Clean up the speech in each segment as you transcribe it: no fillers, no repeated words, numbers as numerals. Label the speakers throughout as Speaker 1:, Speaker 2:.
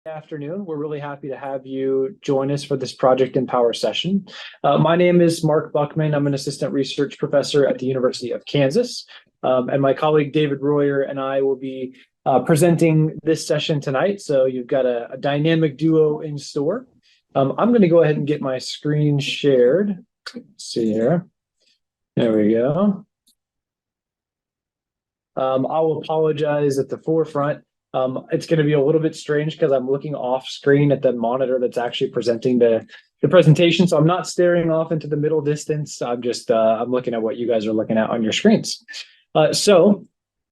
Speaker 1: Afternoon. We're really happy to have you join us for this Project Empower session. My name is Mark Buckman. I'm an assistant research professor at the University of Kansas. And my colleague David Royer and I will be presenting this session tonight. So you've got a dynamic duo in store. I'm going to go ahead and get my screen shared. Let's see here. There we go. I will apologize at the forefront. It's going to be a little bit strange because I'm looking off screen at the monitor that's actually presenting the presentation. So I'm not staring off into the middle distance. I'm just I'm looking at what you guys are looking at on your screens. So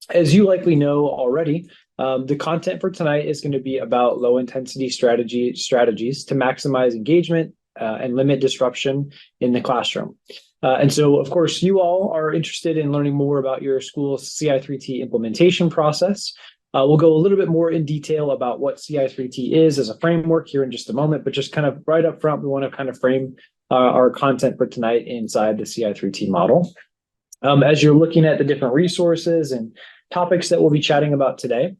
Speaker 1: as you likely know already, the content for tonight is going to be about low intensity strategies to maximize engagement and limit disruption in the classroom. And so, of course, you all are interested in learning more about your school's Ci3T implementation process. We'll go a little bit more in detail about what Ci3T is as a framework here in just a moment, but just kind of right up front, we want to kind of frame our content for tonight inside the Ci3T model. As you're looking at the different resources and topics that we'll be chatting about today,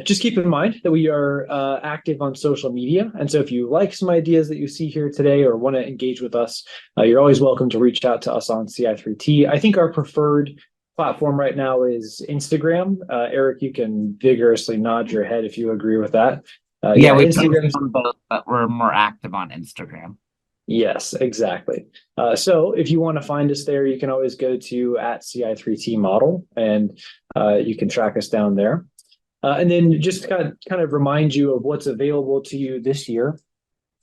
Speaker 1: just keep in mind that we are active on social media. And so if you like some ideas that you see here today or want to engage with us, you're always welcome to reach out to us on Ci3T. I think our preferred platform right now is Instagram. Eric, you can vigorously nod your head if you agree with that.
Speaker 2: Yeah, we Instagram on both, but we're more active on Instagram.
Speaker 1: Yes, exactly. So if you want to find us there, you can always go to @Ci3T model and you can track us down there. And then just to kind of remind you of what's available to you this year.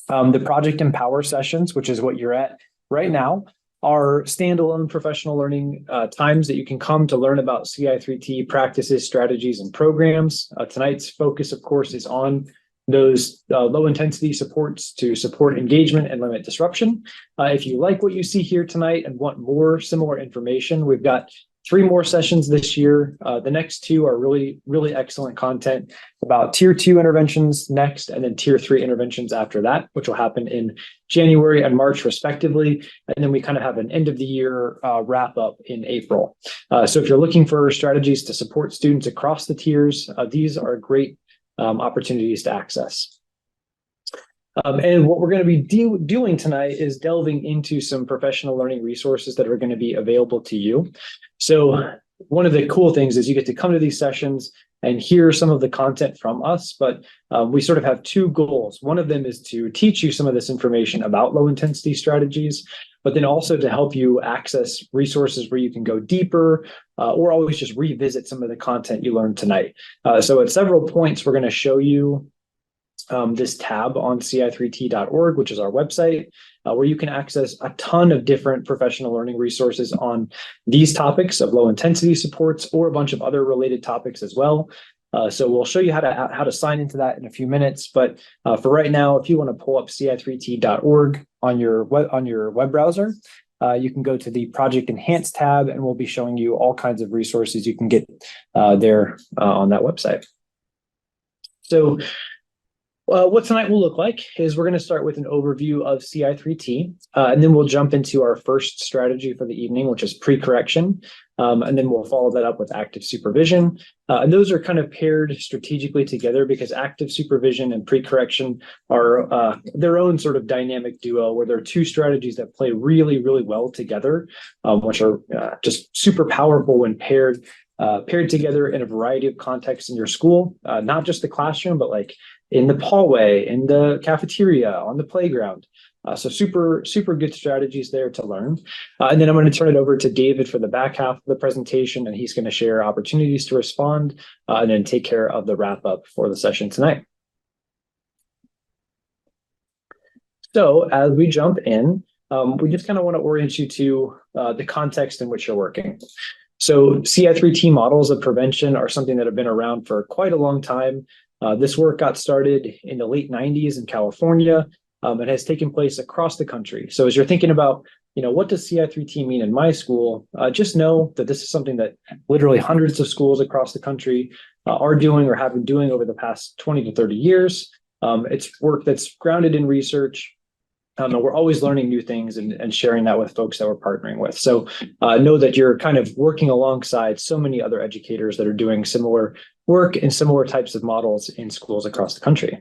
Speaker 1: The Project Empower sessions, which is what you're at right now, are standalone professional learning times that you can come to learn about Ci3T practices, strategies, and programs. Tonight's focus, of course, is on those low intensity supports to support engagement and limit disruption. If you like what you see here tonight and want more similar information, we've got 3 more sessions this year. The next 2 are really, really excellent content about Tier 2 interventions next, and then Tier 3 interventions after that, which will happen in January and March respectively. And then we kind of have an end of the year wrap up in April. So if you're looking for strategies to support students across the tiers, these are great opportunities to access. And what we're going to be doing tonight is delving into some professional learning resources that are going to be available to you. So one of the cool things is you get to come to these sessions and hear some of the content from us, but we sort of have 2 goals. One of them is to teach you some of this information about low intensity strategies, but then also to help you access resources where you can go deeper or always just revisit some of the content you learned tonight. So at several points, we're going to show you this tab on ci3t.org, which is our website, where you can access a ton of different professional learning resources on these topics of low intensity supports or a bunch of other related topics as well. So we'll show you how to sign into that in a few minutes. But for right now, if you want to pull up ci3t.org on your web browser, you can go to the Project Enhance tab, and we'll be showing you all kinds of resources you can get there on that website. So what tonight will look like is we're going to start with an overview of Ci3T, and then we'll jump into our first strategy for the evening, which is Precorrection, and then we'll follow that up with active supervision. And those are kind of paired strategically together because active supervision and Precorrection are their own sort of dynamic duo where there are 2 strategies that play really, really well together, which are just super powerful when paired together in a variety of contexts in your school, not just the classroom, but like in the hallway, in the cafeteria, on the playground. So super, super good strategies there to learn. And then I'm going to turn it over to David for the back half of the presentation, and he's going to share opportunities to respond and then take care of the wrap up for the session tonight. So as we jump in, we just kind of want to orient you to the context in which you're working. So Ci3T models of prevention are something that have been around for quite a long time. This work got started in the late 90s in California and has taken place across the country. So as you're thinking about, what does Ci3T mean in my school, just know that this is something that literally hundreds of schools across the country are doing or have been doing over the past 20 to 30 years. It's work that's grounded in research. We're always learning new things and sharing that with folks that we're partnering with. So know that you're kind of working alongside so many other educators that are doing similar work in similar types of models in schools across the country.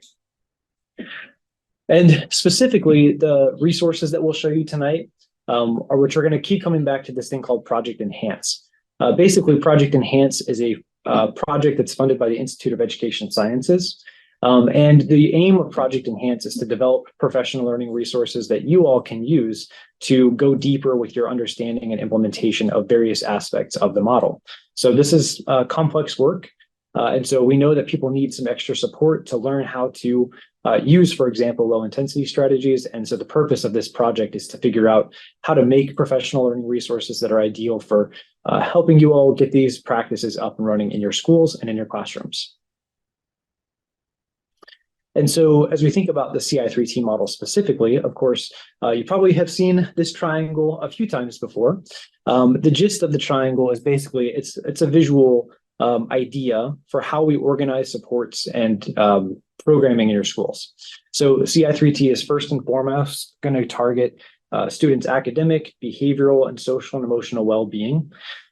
Speaker 1: And specifically, the resources that we'll show you tonight are which are going to keep coming back to this thing called Project Enhance. Basically, Project Enhance is a project that's funded by the Institute of Education Sciences. And the aim of Project Enhance is to develop professional learning resources that you all can use to go deeper with your understanding and implementation of various aspects of the model. So this is complex work. And so we know that people need some extra support to learn how to use, for example, low intensity strategies. And so the purpose of this project is to figure out how to make professional learning resources that are ideal for helping you all get these practices up and running in your schools and in your classrooms. And so as we think about the Ci3T model specifically, of course, you probably have seen this triangle a few times before. The gist of the triangle is basically it's a visual idea for how we organize supports and programming in your schools. So Ci3T is first and foremost going to target students' academic, behavioral, and social and emotional well-being.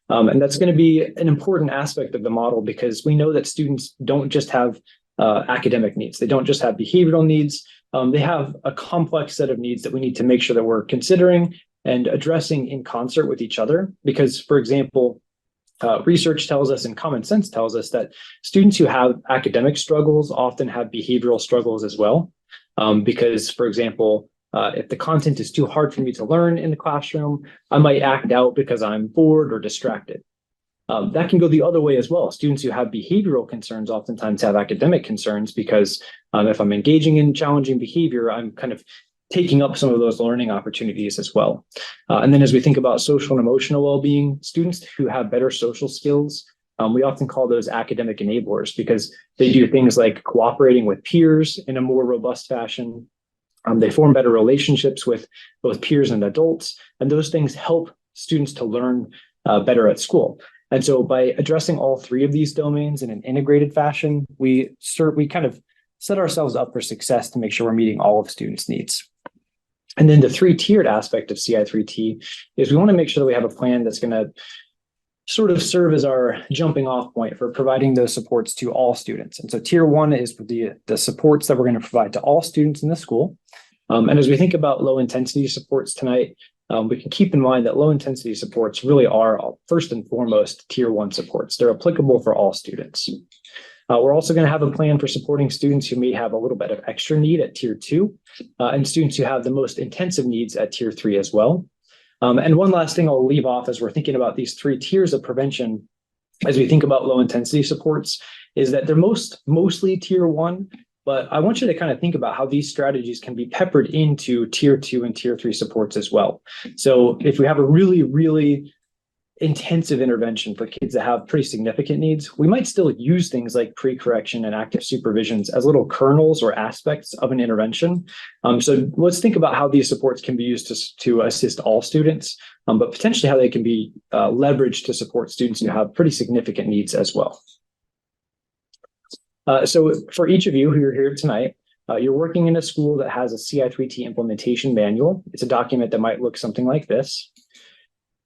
Speaker 1: And that's going to be an important aspect of the model because we know that students don't just have academic needs. They don't just have behavioral needs. They have a complex set of needs that we need to make sure that we're considering and addressing in concert with each other. Because, for example, research tells us and common sense tells us that students who have academic struggles often have behavioral struggles as well. Because, for example, if the content is too hard for me to learn in the classroom, I might act out because I'm bored or distracted. That can go the other way as well. Students who have behavioral concerns oftentimes have academic concerns because if I'm engaging in challenging behavior, I'm kind of taking up some of those learning opportunities as well. And then as we think about social and emotional well-being, students who have better social skills, we often call those academic enablers because they do things like cooperating with peers in a more robust fashion. They form better relationships with both peers and adults, and those things help students to learn better at school. And so by addressing all three of these domains in an integrated fashion, we kind of set ourselves up for success to make sure we're meeting all of students' needs. And then the three-tiered aspect of Ci3T is we want to make sure that we have a plan that's going to sort of serve as our jumping off point for providing those supports to all students. And so tier one is the supports that we're going to provide to all students in the school. And as we think about low intensity supports tonight, we can keep in mind that low intensity supports really are first and foremost tier one supports. They're applicable for all students. We're also going to have a plan for supporting students who may have a little bit of extra need at tier two and students who have the most intensive needs at tier three as well. And one last thing I'll leave off as we're thinking about these three tiers of prevention, as we think about low intensity supports, is that they're mostly tier one. But I want you to kind of think about how these strategies can be peppered into tier two and tier three supports as well. So if we have a really, really intensive intervention for kids that have pretty significant needs, we might still use things like pre-correction and active supervisions as little kernels or aspects of an intervention. So let's think about how these supports can be used to assist all students, but potentially how they can be leveraged to support students who have pretty significant needs as well. So for each of you who are here tonight, you're working in a school that has a Ci3T implementation manual. It's a document that might look something like this.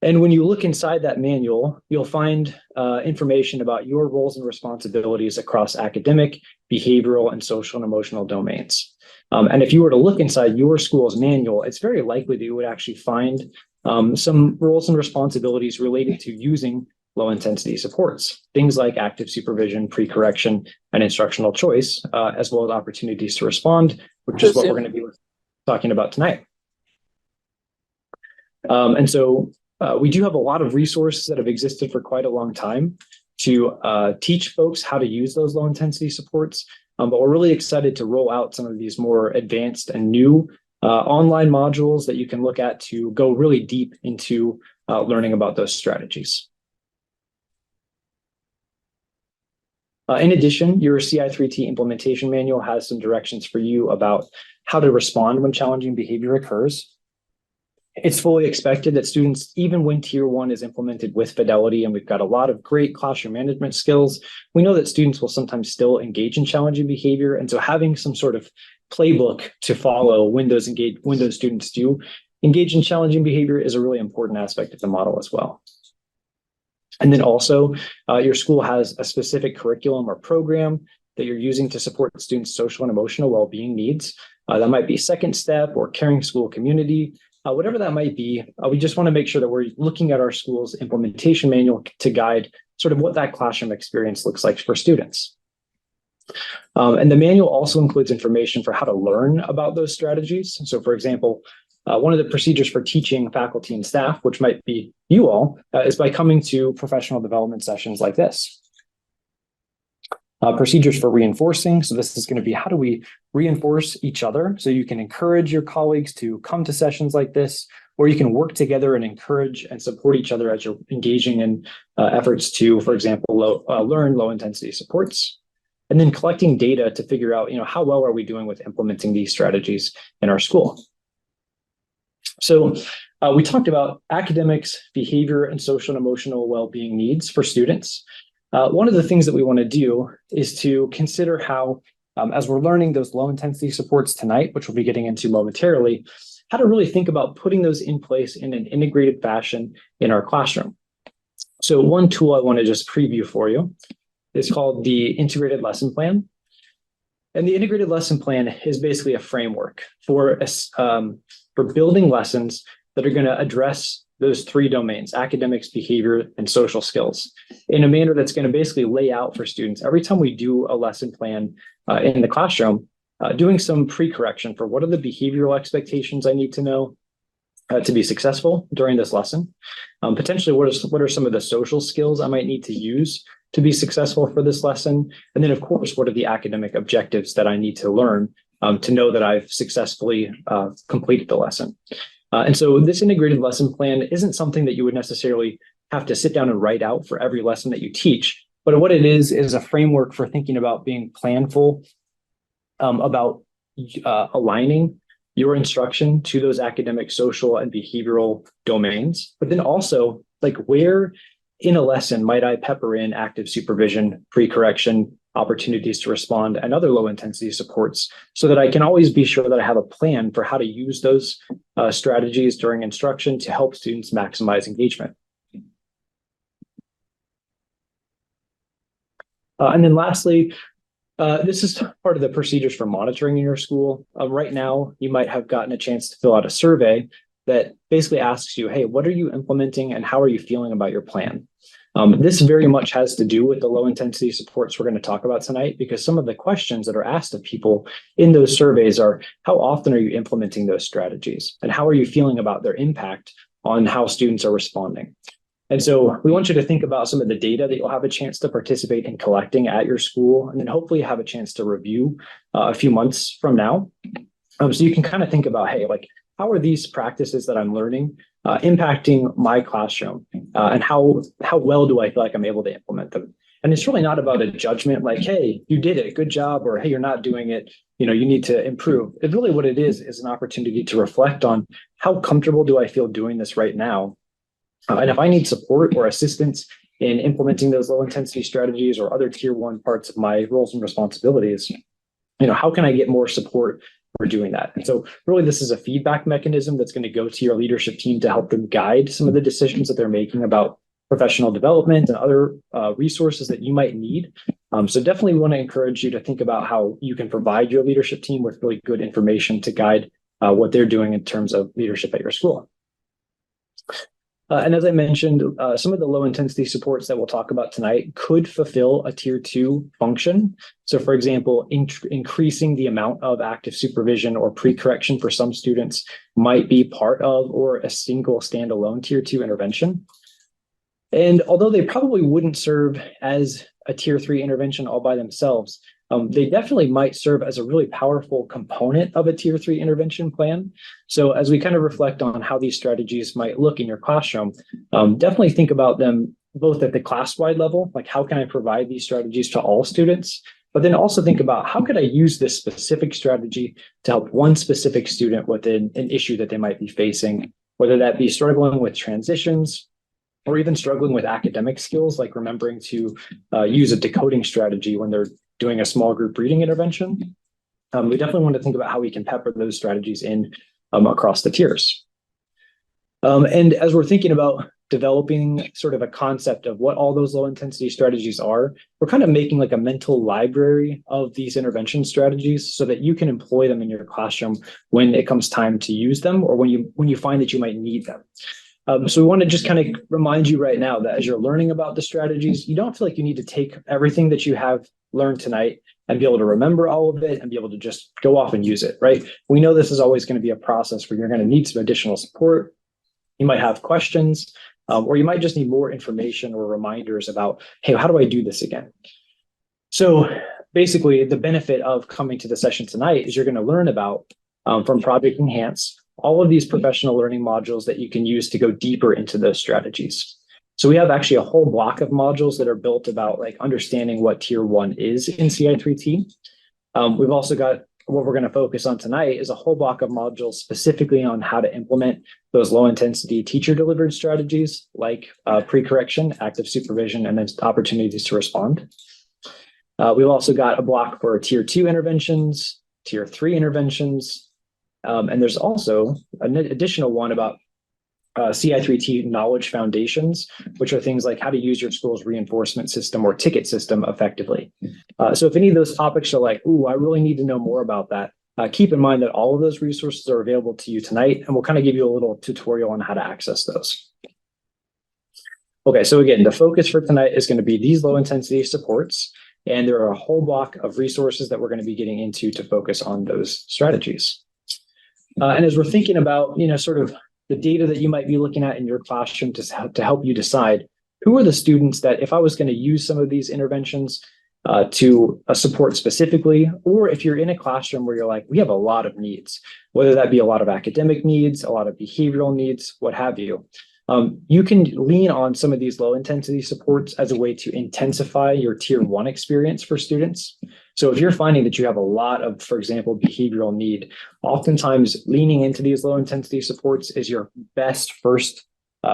Speaker 1: And when you look inside that manual, you'll find information about your roles and responsibilities across academic, behavioral, and social and emotional domains. And if you were to look inside your school's manual, it's very likely that you would actually find some roles and responsibilities related to using low intensity supports, things like active supervision, pre-correction, and instructional choice, as well as opportunities to respond, which is what we're going to be talking about tonight. And so we do have a lot of resources that have existed for quite a long time to teach folks how to use those low intensity supports. But we're really excited to roll out some of these more advanced and new online modules that you can look at to go really deep into learning about those strategies. In addition, your Ci3T implementation manual has some directions for you about how to respond when challenging behavior occurs. It's fully expected that students, even when tier one is implemented with fidelity and we've got a lot of great classroom management skills, we know that students will sometimes still engage in challenging behavior. And so having some sort of playbook to follow when those students do engage in challenging behavior is a really important aspect of the model as well. And then also your school has a specific curriculum or program that you're using to support students' social and emotional well-being needs. That might be Second Step or Caring School Community, whatever that might be. We just want to make sure that we're looking at our school's implementation manual to guide sort of what that classroom experience looks like for students. And the manual also includes information for how to learn about those strategies. So for example, one of the procedures for teaching faculty and staff, which might be you all, is by coming to professional development sessions like this. Procedures for reinforcing. So this is going to be how do we reinforce each other so you can encourage your colleagues to come to sessions like this, or you can work together and encourage and support each other as you're engaging in efforts to, for example, learn low intensity supports. And then collecting data to figure out, how well are we doing with implementing these strategies in our school. So we talked about academics, behavior, and social and emotional well-being needs for students. One of the things that we want to do is to consider how, as we're learning those low intensity supports tonight, which we'll be getting into momentarily, how to really think about putting those in place in an integrated fashion in our classroom. So one tool I want to just preview for you is called the Integrated Lesson Plan. And the Integrated Lesson Plan is basically a framework for building lessons that are going to address those three domains: academics, behavior, and social skills, in a manner that's going to basically lay out for students every time we do a lesson plan in the classroom, doing some pre-correction for what are the behavioral expectations I need to know to be successful during this lesson. Potentially, what are some of the social skills I might need to use to be successful for this lesson? And then, of course, what are the academic objectives that I need to learn to know that I've successfully completed the lesson? And so this integrated lesson plan isn't something that you would necessarily have to sit down and write out for every lesson that you teach, but what it is a framework for thinking about being planful, about aligning your instruction to those academic, social, and behavioral domains, but then also like where in a lesson might I pepper in active supervision, pre-correction, opportunities to respond, and other low intensity supports, so that I can always be sure that I have a plan for how to use those strategies during instruction to help students maximize engagement. And then lastly, this is part of the procedures for monitoring in your school. Right now, you might have gotten a chance to fill out a survey that basically asks you, hey, what are you implementing and how are you feeling about your plan? This very much has to do with the low intensity supports we're going to talk about tonight, because some of the questions that are asked of people in those surveys are, how often are you implementing those strategies? And how are you feeling about their impact on how students are responding? And so we want you to think about some of the data that you'll have a chance to participate in collecting at your school, and then hopefully have a chance to review a few months from now. So you can kind of think about, hey, like, how are these practices that I'm learning impacting my classroom? And how well do I feel like I'm able to implement them? And it's really not about a judgment like, hey, you did it, good job, or hey, you're not doing it, you need to improve. It's really what it is an opportunity to reflect on how comfortable do I feel doing this right now? And if I need support or assistance in implementing those low intensity strategies or other tier 1 parts of my roles and responsibilities, how can I get more support for doing that? And so really, this is a feedback mechanism that's going to go to your leadership team to help them guide some of the decisions that they're making about professional development and other resources that you might need. So definitely want to encourage you to think about how you can provide your leadership team with really good information to guide what they're doing in terms of leadership at your school. And as I mentioned, some of the low intensity supports that we'll talk about tonight could fulfill a tier 2 function. So for example, increasing the amount of active supervision or pre-correction for some students might be part of or a single standalone tier 2 intervention. And although they probably wouldn't serve as a tier 3 intervention all by themselves, they definitely might serve as a really powerful component of a tier 3 intervention plan. So as we kind of reflect on how these strategies might look in your classroom, definitely think about them both at the class-wide level, like how can I provide these strategies to all students, but then also think about how could I use this specific strategy to help one specific student with an issue that they might be facing, whether that be struggling with transitions, or even struggling with academic skills, like remembering to use a decoding strategy when they're doing a small group reading intervention. We definitely want to think about how we can pepper those strategies in across the tiers. And as we're thinking about developing sort of a concept of what all those low intensity strategies are, we're kind of making like a mental library of these intervention strategies so that you can employ them in your classroom when it comes time to use them or when you find that you might need them. So we want to just kind of remind you right now that as you're learning about the strategies, you don't feel like you need to take everything that you have learned tonight and be able to remember all of it and be able to just go off and use it, right? We know this is always going to be a process where you're going to need some additional support. You might have questions, or you might just need more information or reminders about, hey, how do I do this again? So basically, the benefit of coming to the session tonight is you're going to learn about, from Project Enhance, all of these professional learning modules that you can use to go deeper into those strategies. So we have actually a whole block of modules that are built about like understanding what tier 1 is in Ci3T. We've also got what we're going to focus on tonight is a whole block of modules specifically on how to implement those low intensity teacher delivered strategies like pre-correction, active supervision, and then opportunities to respond. We've also got a block for tier 2 interventions, tier 3 interventions, and there's also an additional one about Ci3T knowledge foundations, which are things like how to use your school's reinforcement system or ticket system effectively. So if any of those topics are like, ooh, I really need to know more about that, keep in mind that all of those resources are available to you tonight, and we'll kind of give you a little tutorial on how to access those. Okay, so again, the focus for tonight is going to be these low intensity supports, and there are a whole block of resources that we're going to be getting into to focus on those strategies. And as we're thinking about, sort of the data that you might be looking at in your classroom to help you decide who are the students that if I was going to use some of these interventions to support specifically, or if you're in a classroom where you're like, we have a lot of needs, whether that be a lot of academic needs, a lot of behavioral needs, what have you. You can lean on some of these low intensity supports as a way to intensify your tier 1 experience for students. So if you're finding that you have a lot of, for example, behavioral need, oftentimes leaning into these low intensity supports is your best first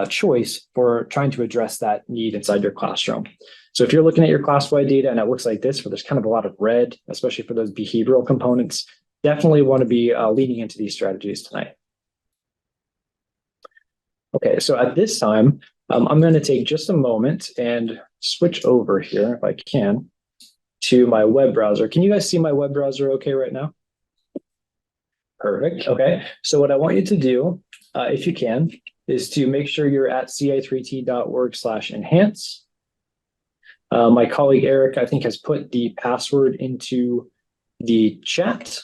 Speaker 1: choice for trying to address that need inside your classroom. So if you're looking at your class-wide data and it looks like this, where there's kind of a lot of red, especially for those behavioral components, definitely want to be leaning into these strategies tonight. Okay, so at this time, I'm going to take just a moment and switch over here, if I can, to my web browser. Can you guys see my web browser okay right now? Perfect. Okay, so what I want you to do, if you can, is to make sure you're at ci3t.org/enhance. My colleague Eric, I think, has put the password into the chat.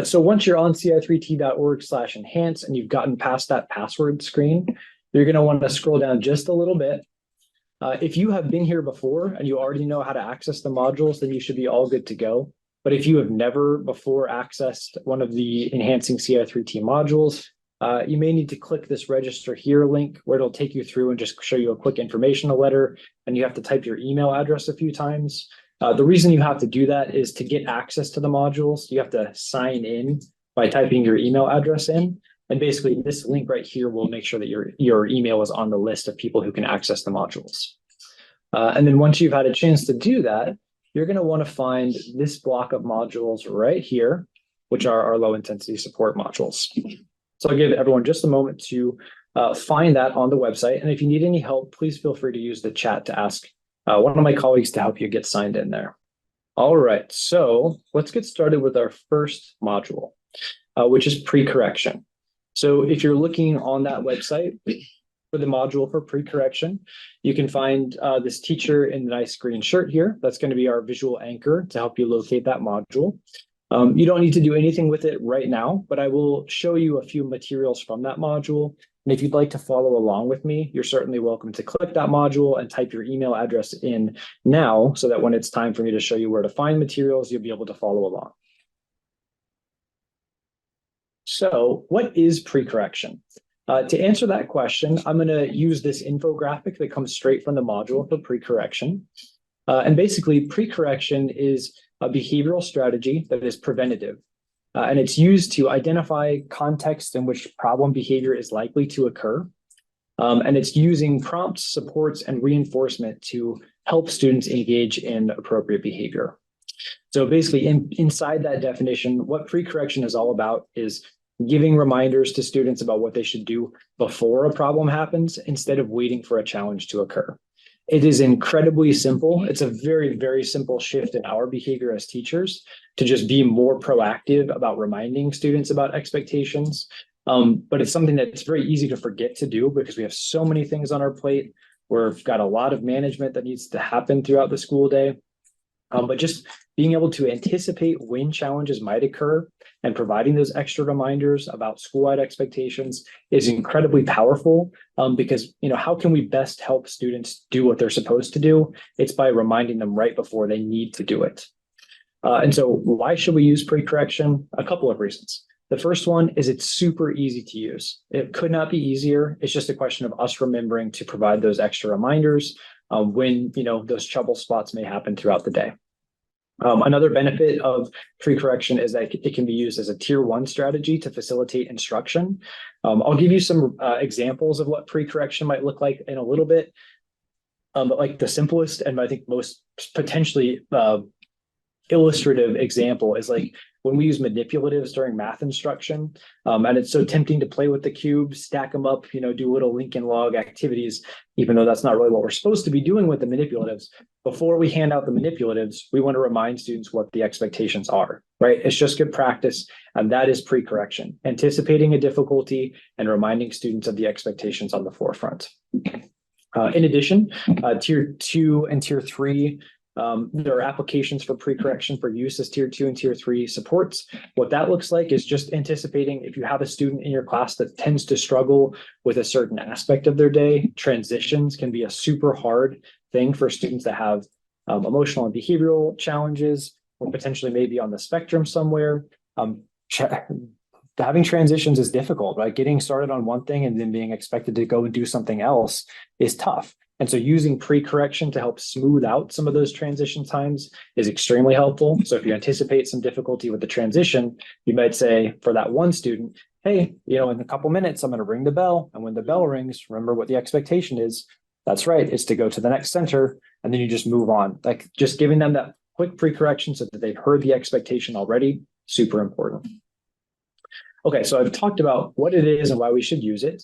Speaker 1: So once you're on ci3t.org/enhance and you've gotten past that password screen, you're going to want to scroll down just a little bit. If you have been here before and you already know how to access the modules, then you should be all good to go. But if you have never before accessed one of the Enhancing Ci3T modules, you may need to click this register here link where it'll take you through and just show you a quick informational letter, and you have to type your email address a few times. The reason you have to do that is to get access to the modules. You have to sign in by typing your email address in. And basically this link right here will make sure that your email is on the list of people who can access the modules. And then once you've had a chance to do that, you're going to want to find this block of modules right here, which are our low intensity support modules. So I'll give everyone just a moment to find that on the website. And if you need any help, please feel free to use the chat to ask one of my colleagues to help you get signed in there. All right, so let's get started with our first module, which is pre-correction. So if you're looking on that website for the module for pre-correction, you can find this teacher in the nice green shirt here. That's going to be our visual anchor to help you locate that module. You don't need to do anything with it right now, but I will show you a few materials from that module. And if you'd like to follow along with me, you're certainly welcome to click that module and type your email address in now so that when it's time for me to show you where to find materials, you'll be able to follow along. So what is pre-correction? To answer that question, I'm going to use this infographic that comes straight from the module for pre-correction. And basically, pre-correction is a behavioral strategy that is preventative. And it's used to identify context in which problem behavior is likely to occur. And it's using prompts, supports, and reinforcement to help students engage in appropriate behavior. So basically, inside that definition, what pre-correction is all about is giving reminders to students about what they should do before a problem happens instead of waiting for a challenge to occur. It is incredibly simple. It's a very, very simple shift in our behavior as teachers to just be more proactive about reminding students about expectations. But it's something that's very easy to forget to do because we have so many things on our plate. We've got a lot of management that needs to happen throughout the school day. But just being able to anticipate when challenges might occur and providing those extra reminders about school-wide expectations is incredibly powerful because, how can we best help students do what they're supposed to do? It's by reminding them right before they need to do it. And so why should we use pre-correction? A couple of reasons. The first one is it's super easy to use. It could not be easier. It's just a question of us remembering to provide those extra reminders when those trouble spots may happen throughout the day. Another benefit of pre-correction is that it can be used as a tier 1 strategy to facilitate instruction. I'll give you some examples of what pre-correction might look like in a little bit. But like the simplest and I think most potentially illustrative example is like when we use manipulatives during math instruction, and it's so tempting to play with the cubes, stack them up, do little Lincoln log activities, even though that's not really what we're supposed to be doing with the manipulatives. Before we hand out the manipulatives, we want to remind students what the expectations are, right? It's just good practice, and that is pre-correction, anticipating a difficulty and reminding students of the expectations on the forefront. In addition, tier 2 and tier 3 there are applications for pre-correction for use as tier 2 and tier 3 supports. What that looks like is just anticipating if you have a student in your class that tends to struggle with a certain aspect of their day, transitions can be a super hard thing for students that have emotional and behavioral challenges or potentially maybe on the spectrum somewhere. Having transitions is difficult, right? Getting started on one thing and then being expected to go and do something else is tough. And so using pre-correction to help smooth out some of those transition times is extremely helpful. So if you anticipate some difficulty with the transition, you might say for that one student, hey, in a couple minutes, I'm going to ring the bell. And when the bell rings, remember what the expectation is. That's right. It's to go to the next center. And then you just move on. Like just giving them that quick pre-correction so that they've heard the expectation already, super important. Okay, so I've talked about what it is and why we should use it.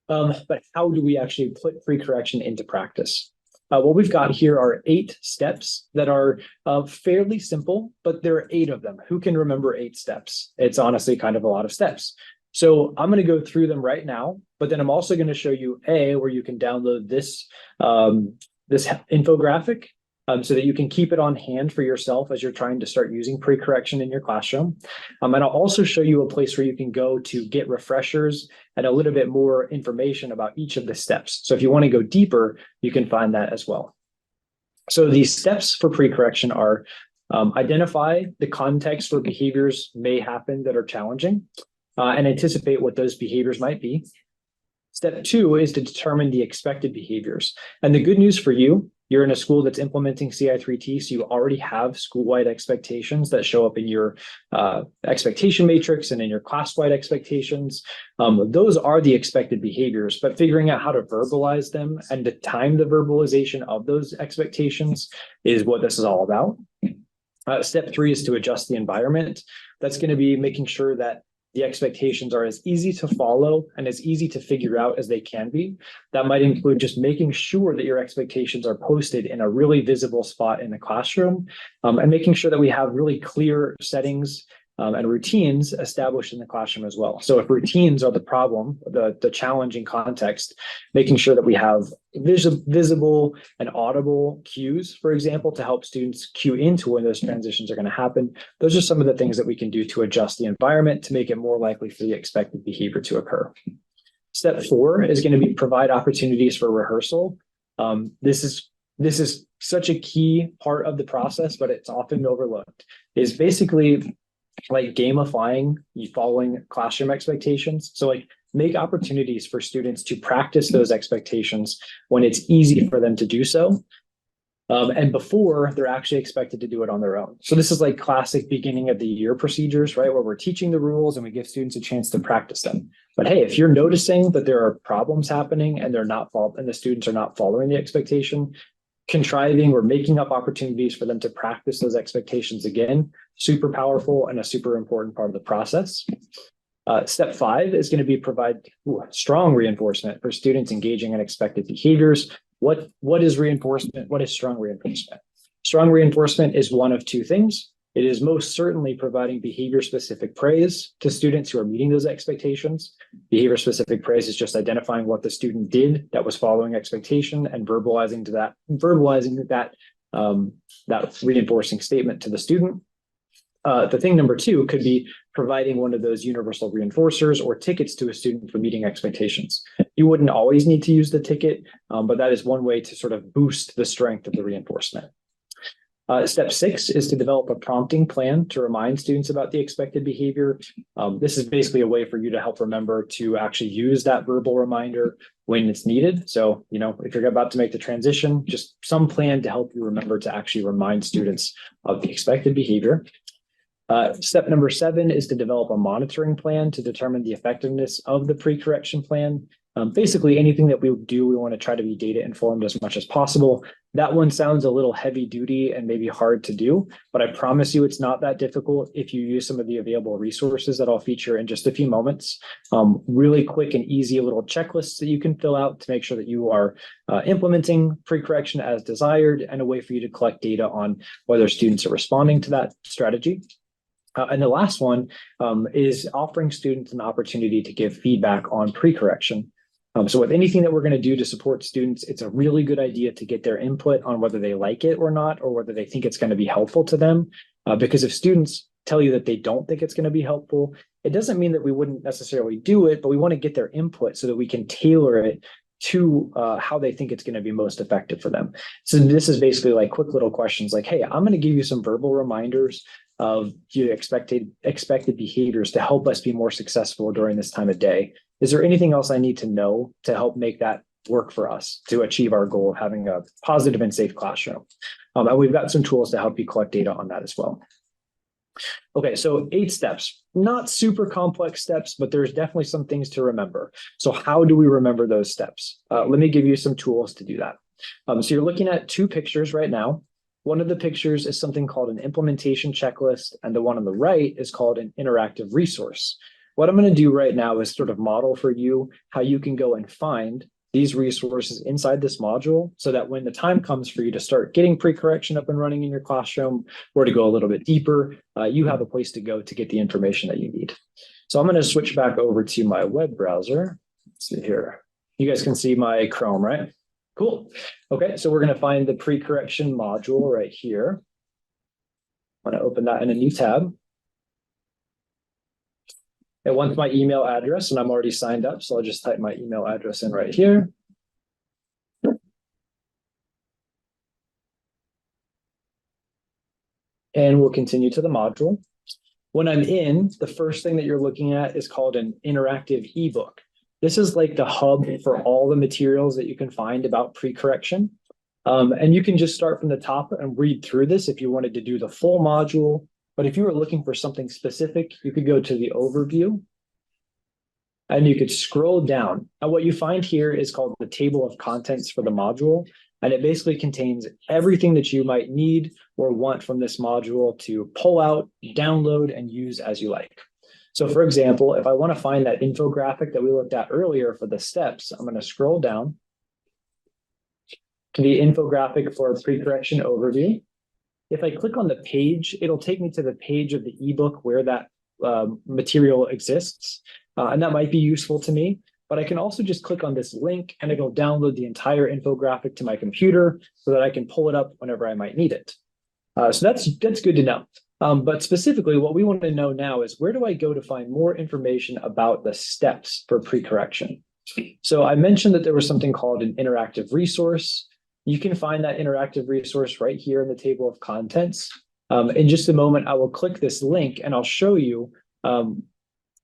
Speaker 1: But how do we actually put pre-correction into practice? What we've got here are 8 steps that are fairly simple, but there are 8 of them. Who can remember 8 steps? It's honestly kind of a lot of steps. So I'm going to go through them right now, but then I'm also going to show you where you can download this infographic so that you can keep it on hand for yourself as you're trying to start using pre-correction in your classroom. And I'll also show you a place where you can go to get refreshers and a little bit more information about each of the steps. So if you want to go deeper, you can find that as well. So these steps for pre-correction are identify the context where behaviors may happen that are challenging and anticipate what those behaviors might be. Step 2 is to determine the expected behaviors. And the good news for you, you're in a school that's implementing Ci3T, so you already have school-wide expectations that show up in your expectation matrix and in your class-wide expectations. Those are the expected behaviors, but figuring out how to verbalize them and to time the verbalization of those expectations is what this is all about. Step 3 is to adjust the environment. That's going to be making sure that the expectations are as easy to follow and as easy to figure out as they can be. That might include just making sure that your expectations are posted in a really visible spot in the classroom and making sure that we have really clear settings and routines established in the classroom as well. So if routines are the problem, the challenging context, making sure that we have visible and audible cues, for example, to help students cue into when those transitions are going to happen. Those are some of the things that we can do to adjust the environment to make it more likely for the expected behavior to occur. Step 4 is going to be provide opportunities for rehearsal. This is such a key part of the process, but it's often overlooked. Is basically like gamifying you following classroom expectations. So like make opportunities for students to practice those expectations when it's easy for them to do so. And before they're actually expected to do it on their own. So this is like classic beginning of the year procedures, right? Where we're teaching the rules and we give students a chance to practice them. But hey, if you're noticing that there are problems happening and the students are not following the expectation, contriving or making up opportunities for them to practice those expectations again, super powerful and a super important part of the process. Step 5 is going to be provide strong reinforcement for students engaging in expected behaviors. What is reinforcement? What is strong reinforcement? Strong reinforcement is one of two things. It is most certainly providing behavior-specific praise to students who are meeting those expectations. Behavior-specific praise is just identifying what the student did that was following expectation and verbalizing that reinforcing statement to the student. The thing number 2 could be providing one of those universal reinforcers or tickets to a student for meeting expectations. You wouldn't always need to use the ticket, but that is one way to sort of boost the strength of the reinforcement. Step 6 is to develop a prompting plan to remind students about the expected behavior. This is basically a way for you to help remember to actually use that verbal reminder when it's needed. So, if you're about to make the transition, just some plan to help you remember to actually remind students of the expected behavior. Step number 7 is to develop a monitoring plan to determine the effectiveness of the pre-correction plan. Basically, anything that we do, we want to try to be data informed as much as possible. That one sounds a little heavy duty and maybe hard to do, but I promise you it's not that difficult if you use some of the available resources that I'll feature in just a few moments. Really quick and easy little checklists that you can fill out to make sure that you are implementing pre-correction as desired, and a way for you to collect data on whether students are responding to that strategy. And the last one is offering students an opportunity to give feedback on pre-correction. So with anything that we're going to do to support students, it's a really good idea to get their input on whether they like it or not, or whether they think it's going to be helpful to them. Because if students tell you that they don't think it's going to be helpful, it doesn't mean that we wouldn't necessarily do it, but we want to get their input so that we can tailor it to how they think it's going to be most effective for them. So this is basically like quick little questions like, hey, I'm going to give you some verbal reminders of your expected behaviors to help us be more successful during this time of day. Is there anything else I need to know to help make that work for us to achieve our goal of having a positive and safe classroom? And we've got some tools to help you collect data on that as well. Okay, so 8 steps, not super complex steps, but there's definitely some things to remember. So how do we remember those steps? Let me give you some tools to do that. So you're looking at 2 pictures right now. One of the pictures is something called an implementation checklist, and the one on the right is called an interactive resource. What I'm going to do right now is sort of model for you how you can go and find these resources inside this module, so that when the time comes for you to start getting pre-correction up and running in your classroom, or to go a little bit deeper, you have a place to go to get the information that you need. So I'm going to switch back over to my web browser. Let's see here. You guys can see my Chrome, right? Cool. Okay, so we're going to find the pre-correction module right here. I'm going to open that in a new tab. It wants my email address, and I'm already signed up, so I'll just type my email address in right here. And we'll continue to the module. When I'm in, the first thing that you're looking at is called an interactive ebook. This is like the hub for all the materials that you can find about pre-correction. And you can just start from the top and read through this if you wanted to do the full module. But if you were looking for something specific, you could go to the overview and you could scroll down. And what you find here is called the table of contents for the module. And it basically contains everything that you might need or want from this module to pull out, download, and use as you like. So for example, if I want to find that infographic that we looked at earlier for the steps, I'm going to scroll down to the infographic for pre-correction overview. If I click on the page, it'll take me to the page of the ebook where that material exists. And that might be useful to me, but I can also just click on this link and it'll download the entire infographic to my computer so that I can pull it up whenever I might need it. So that's good to know. But specifically, what we want to know now is, where do I go to find more information about the steps for pre-correction? So I mentioned that there was something called an interactive resource. You can find that interactive resource right here in the table of contents. In just a moment, I will click this link and I'll show you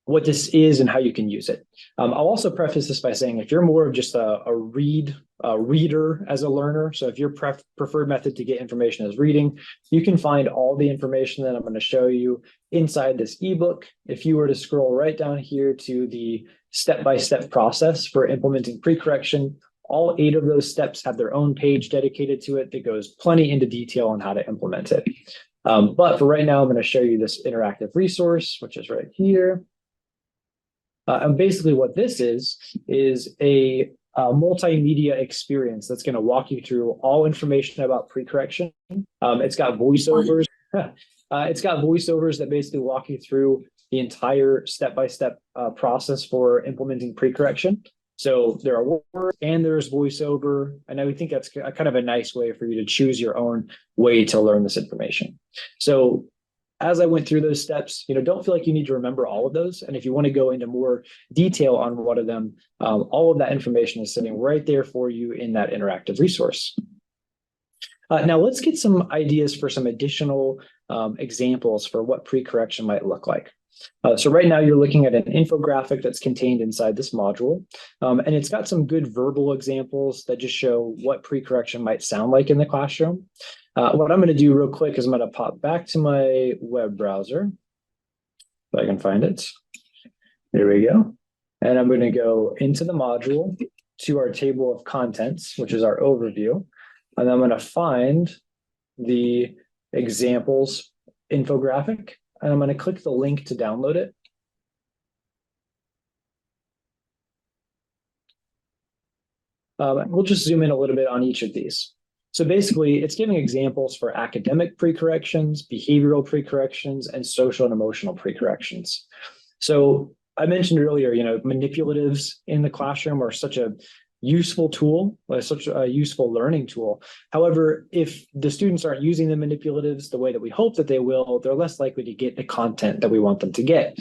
Speaker 1: what this is and how you can use it. I'll also preface this by saying, if you're more of just a reader as a learner, so if your preferred method to get information is reading, you can find all the information that I'm going to show you inside this ebook. If you were to scroll right down here to the step-by-step process for implementing pre-correction, all 8 of those steps have their own page dedicated to it that goes plenty into detail on how to implement it. But for right now, I'm going to show you this interactive resource, which is right here. And basically what this is a multimedia experience that's going to walk you through all information about pre-correction. It's got voiceovers. It's got voiceovers that basically walk you through the entire step-by-step process for implementing pre-correction. So there are words and there's voiceover, and I think that's kind of a nice way for you to choose your own way to learn this information. So as I went through those steps, don't feel like you need to remember all of those. And if you want to go into more detail on one of them, all of that information is sitting right there for you in that interactive resource. Now let's get some ideas for some additional examples for what pre-correction might look like. So right now you're looking at an infographic that's contained inside this module, and it's got some good verbal examples that just show what pre-correction might sound like in the classroom. What I'm going to do real quick is I'm going to pop back to my web browser, if I can find it. There we go. And I'm going to go into the module to our table of contents, which is our overview. And I'm going to find the examples infographic, and I'm going to click the link to download it. We'll just zoom in a little bit on each of these. So basically, it's giving examples for academic pre-corrections, behavioral pre-corrections, and social and emotional pre-corrections. So I mentioned earlier, manipulatives in the classroom are such a useful tool, such a useful learning tool. However, if the students aren't using the manipulatives the way that we hope that they will, they're less likely to get the content that we want them to get.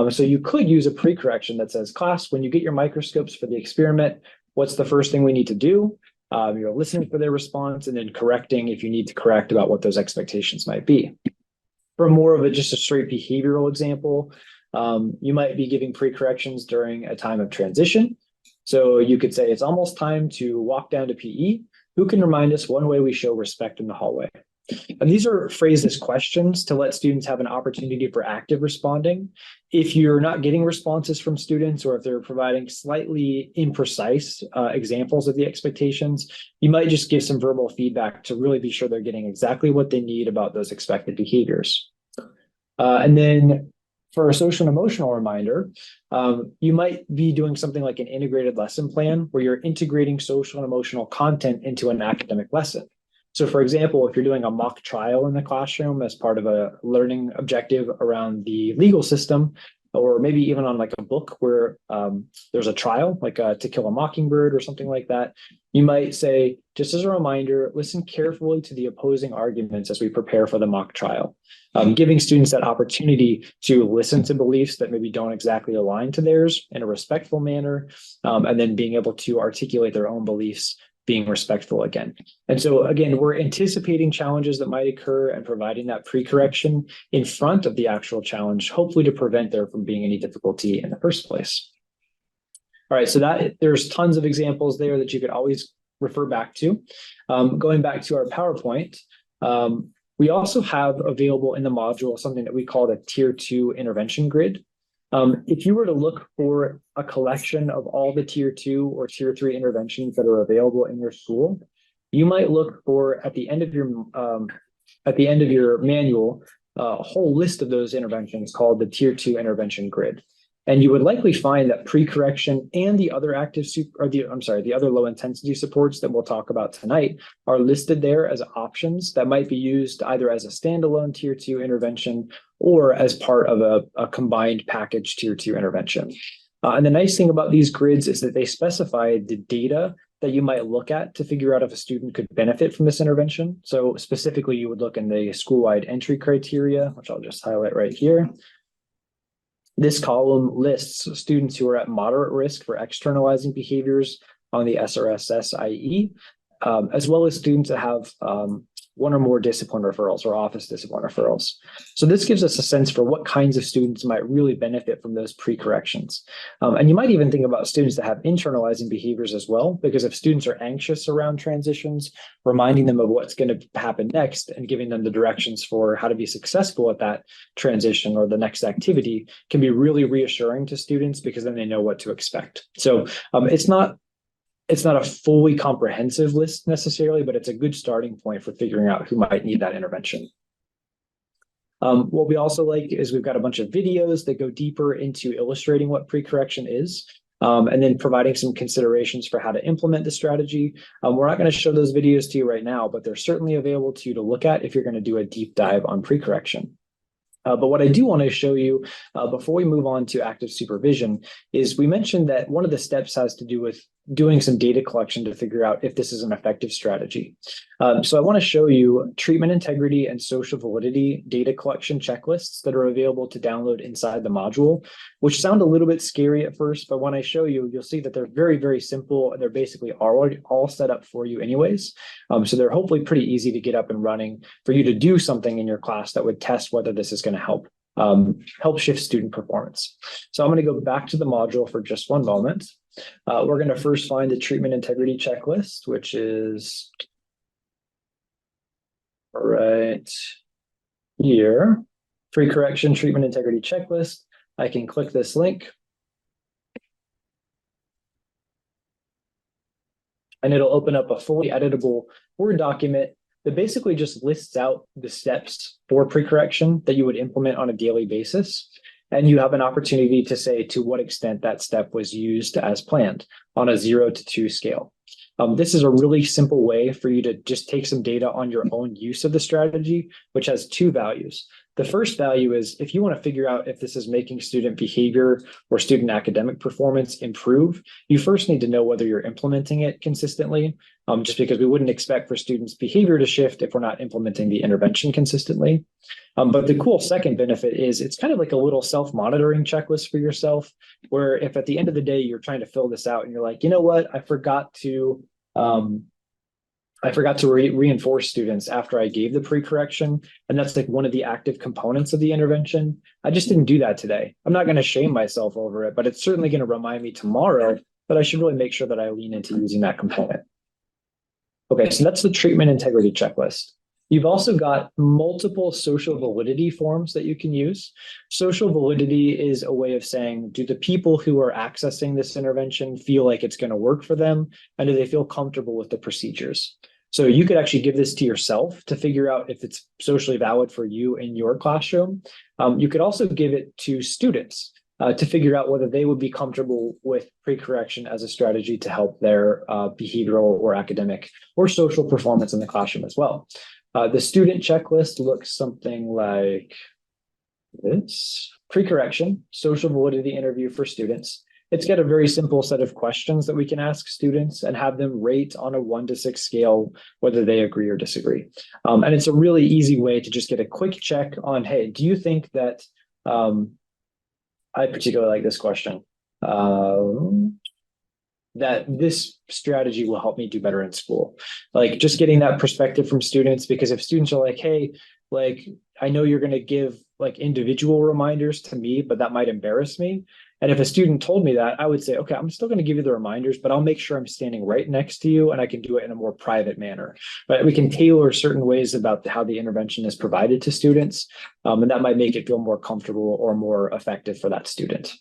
Speaker 1: So you could use a pre-correction that says, class, when you get your microscopes for the experiment, what's the first thing we need to do? You're listening for their response and then correcting if you need to correct about what those expectations might be. For more of just a straight behavioral example, you might be giving pre-corrections during a time of transition. So you could say, it's almost time to walk down to PE. Who can remind us one way we show respect in the hallway? And these are phrased as questions to let students have an opportunity for active responding. If you're not getting responses from students, or if they're providing slightly imprecise examples of the expectations, you might just give some verbal feedback to really be sure they're getting exactly what they need about those expected behaviors. And then for a social and emotional reminder, you might be doing something like an integrated lesson plan where you're integrating social and emotional content into an academic lesson. So for example, if you're doing a mock trial in the classroom as part of a learning objective around the legal system, or maybe even on like a book where there's a trial, like To Kill a Mockingbird or something like that, you might say, just as a reminder, listen carefully to the opposing arguments as we prepare for the mock trial. Giving students that opportunity to listen to beliefs that maybe don't exactly align to theirs in a respectful manner, and then being able to articulate their own beliefs, being respectful again. And so again, we're anticipating challenges that might occur and providing that pre-correction in front of the actual challenge, hopefully to prevent there from being any difficulty in the first place. All right, so there's tons of examples there that you could always refer back to. Going back to our PowerPoint, we also have available in the module something that we call the Tier 2 intervention grid. If you were to look for a collection of all the Tier 2 or Tier 3 interventions that are available in your school, you might look for at the end of your manual a whole list of those interventions called the Tier 2 intervention grid. And you would likely find that pre-correction and the other the other low intensity supports that we'll talk about tonight are listed there as options that might be used either as a standalone Tier 2 intervention or as part of a combined package Tier 2 intervention. And the nice thing about these grids is that they specify the data that you might look at to figure out if a student could benefit from this intervention. So specifically, you would look in the school-wide entry criteria, which I'll just highlight right here. This column lists students who are at moderate risk for externalizing behaviors on the SRSS-IE, as well as students that have one or more discipline referrals or office discipline referrals. So this gives us a sense for what kinds of students might really benefit from those pre-corrections. And you might even think about students that have internalizing behaviors as well, because if students are anxious around transitions, reminding them of what's going to happen next and giving them the directions for how to be successful at that transition or the next activity can be really reassuring to students, because then they know what to expect. So it's not a fully comprehensive list necessarily, but it's a good starting point for figuring out who might need that intervention. What we also like is we've got a bunch of videos that go deeper into illustrating what pre-correction is. And then providing some considerations for how to implement the strategy. We're not going to show those videos to you right now, but they're certainly available to you to look at if you're going to do a deep dive on pre-correction. But what I do want to show you before we move on to active supervision is we mentioned that one of the steps has to do with doing some data collection to figure out if this is an effective strategy. So I want to show you treatment integrity and social validity data collection checklists that are available to download inside the module, which sound a little bit scary at first, but when I show you, you'll see that they're very, very simple and they're basically already all set up for you anyways. So they're hopefully pretty easy to get up and running for you to do something in your class that would test whether this is going to help shift student performance. So I'm going to go back to the module for just one moment. We're going to first find the treatment integrity checklist, which is right here, pre-correction treatment integrity checklist. I can click this link. And it'll open up a fully editable Word document that basically just lists out the steps for pre-correction that you would implement on a daily basis. And you have an opportunity to say to what extent that step was used as planned on a 0 to 2 scale. This is a really simple way for you to just take some data on your own use of the strategy, which has 2 values. The first value is if you want to figure out if this is making student behavior or student academic performance improve, you first need to know whether you're implementing it consistently, just because we wouldn't expect for students' behavior to shift if we're not implementing the intervention consistently. But the cool second benefit is it's kind of like a little self-monitoring checklist for yourself, where if at the end of the day you're trying to fill this out and you're like, you know what, I forgot to reinforce students after I gave the pre-correction, and that's like one of the active components of the intervention. I just didn't do that today. I'm not going to shame myself over it, but it's certainly going to remind me tomorrow that I should really make sure that I lean into using that component. Okay, so that's the treatment integrity checklist. You've also got multiple social validity forms that you can use. Social validity is a way of saying, do the people who are accessing this intervention feel like it's going to work for them? And do they feel comfortable with the procedures? So you could actually give this to yourself to figure out if it's socially valid for you in your classroom. You could also give it to students to figure out whether they would be comfortable with pre-correction as a strategy to help their behavioral or academic or social performance in the classroom as well. The student checklist looks something like this. Pre-correction, social validity interview for students. It's got a very simple set of questions that we can ask students and have them rate on a 1 to 6 scale, whether they agree or disagree. And it's a really easy way to just get a quick check on, hey, do you think that, I particularly like this question, that this strategy will help me do better in school. Like just getting that perspective from students, because if students are like, hey, like, I know you're going to give like individual reminders to me, but that might embarrass me. And if a student told me that, I would say, okay, I'm still going to give you the reminders, but I'll make sure I'm standing right next to you and I can do it in a more private manner. But we can tailor certain ways about how the intervention is provided to students. And that might make it feel more comfortable or more effective for that student.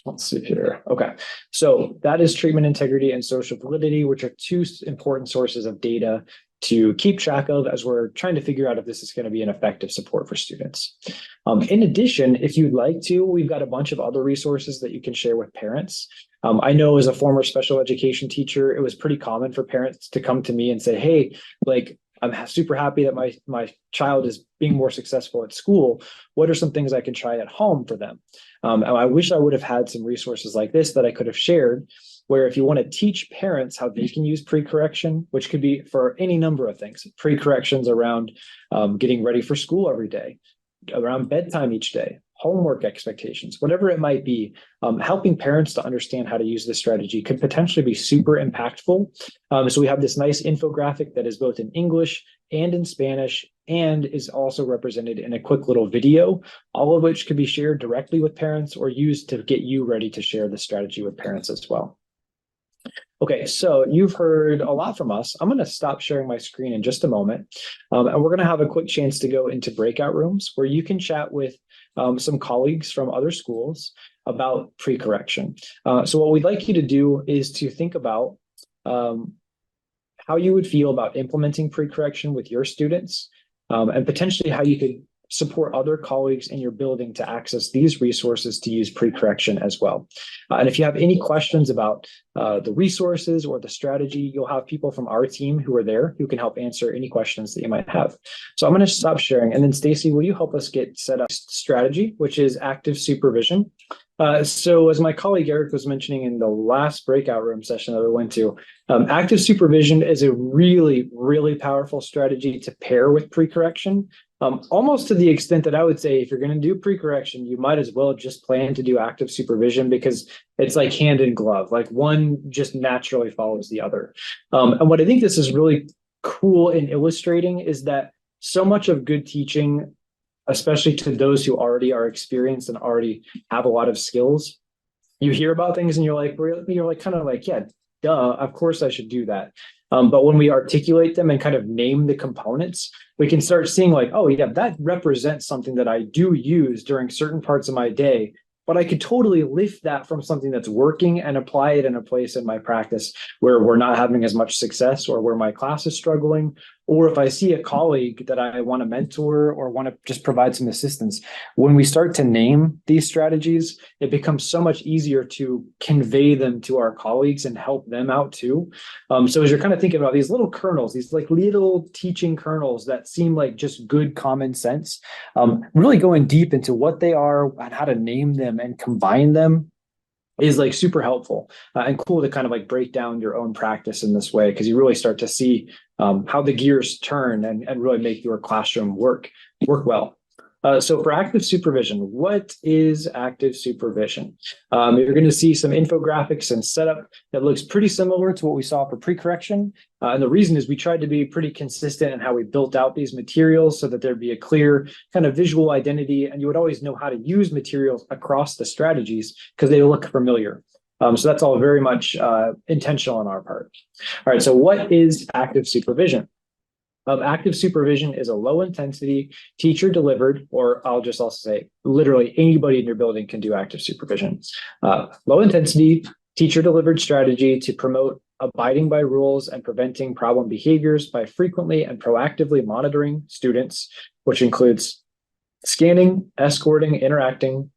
Speaker 1: Let's see here. Okay, so that is treatment integrity and social validity, which are 2 important sources of data to keep track of as we're trying to figure out if this is going to be an effective support for students. In addition, if you'd like to, we've got a bunch of other resources that you can share with parents. I know as a former special education teacher, it was pretty common for parents to come to me and say, hey, like, I'm super happy that my child is being more successful at school. What are some things I can try at home for them? I wish I would have had some resources like this that I could have shared, where if you want to teach parents how they can use pre-correction, which could be for any number of things, pre-corrections around getting ready for school every day, around bedtime each day, homework expectations, whatever it might be, helping parents to understand how to use this strategy could potentially be super impactful. So we have this nice infographic that is both in English and in Spanish, and is also represented in a quick little video, all of which could be shared directly with parents or used to get you ready to share the strategy with parents as well. Okay, so you've heard a lot from us. I'm going to stop sharing my screen in just a moment, and we're going to have a quick chance to go into breakout rooms where you can chat with some colleagues from other schools about pre-correction. So what we'd like you to do is to think about how you would feel about implementing pre-correction with your students, and potentially how you could support other colleagues in your building to access these resources to use pre-correction as well. And if you have any questions about the resources or the strategy, you'll have people from our team who are there who can help answer any questions that you might have. So I'm going to stop sharing. And then Stacy, will you help us get set up strategy, which is active supervision? So as my colleague Eric was mentioning in the last breakout room session that we went to, active supervision is a really, really powerful strategy to pair with pre-correction. Almost to the extent that I would say if you're going to do pre-correction, you might as well just plan to do active supervision because it's like hand in glove, like one just naturally follows the other. And what I think this is really cool in illustrating is that so much of good teaching, especially to those who already are experienced and already have a lot of skills, you hear about things and you're like kind of like, yeah, duh, of course I should do that. But when we articulate them and kind of name the components, we can start seeing like, oh yeah, that represents something that I do use during certain parts of my day, but I could totally lift that from something that's working and apply it in a place in my practice where we're not having as much success or where my class is struggling. Or if I see a colleague that I want to mentor or want to just provide some assistance, when we start to name these strategies, it becomes so much easier to convey them to our colleagues and help them out too. So as you're kind of thinking about these little kernels, these like little teaching kernels that seem like just good common sense, really going deep into what they are and how to name them and combine them is like super helpful and cool to kind of like break down your own practice in this way, because you really start to see how the gears turn and really make your classroom work well. So for active supervision, what is active supervision? You're going to see some infographics and setup that looks pretty similar to what we saw for pre-correction. And the reason is we tried to be pretty consistent in how we built out these materials so that there'd be a clear kind of visual identity, and you would always know how to use materials across the strategies because they look familiar. So that's all very much intentional on our part. All right, so what is active supervision? Active supervision is a low intensity teacher delivered, or I'll just also say literally anybody in your building can do active supervision. Low intensity teacher delivered strategy to promote abiding by rules and preventing problem behaviors by frequently and proactively monitoring students, which includes scanning, escorting, interacting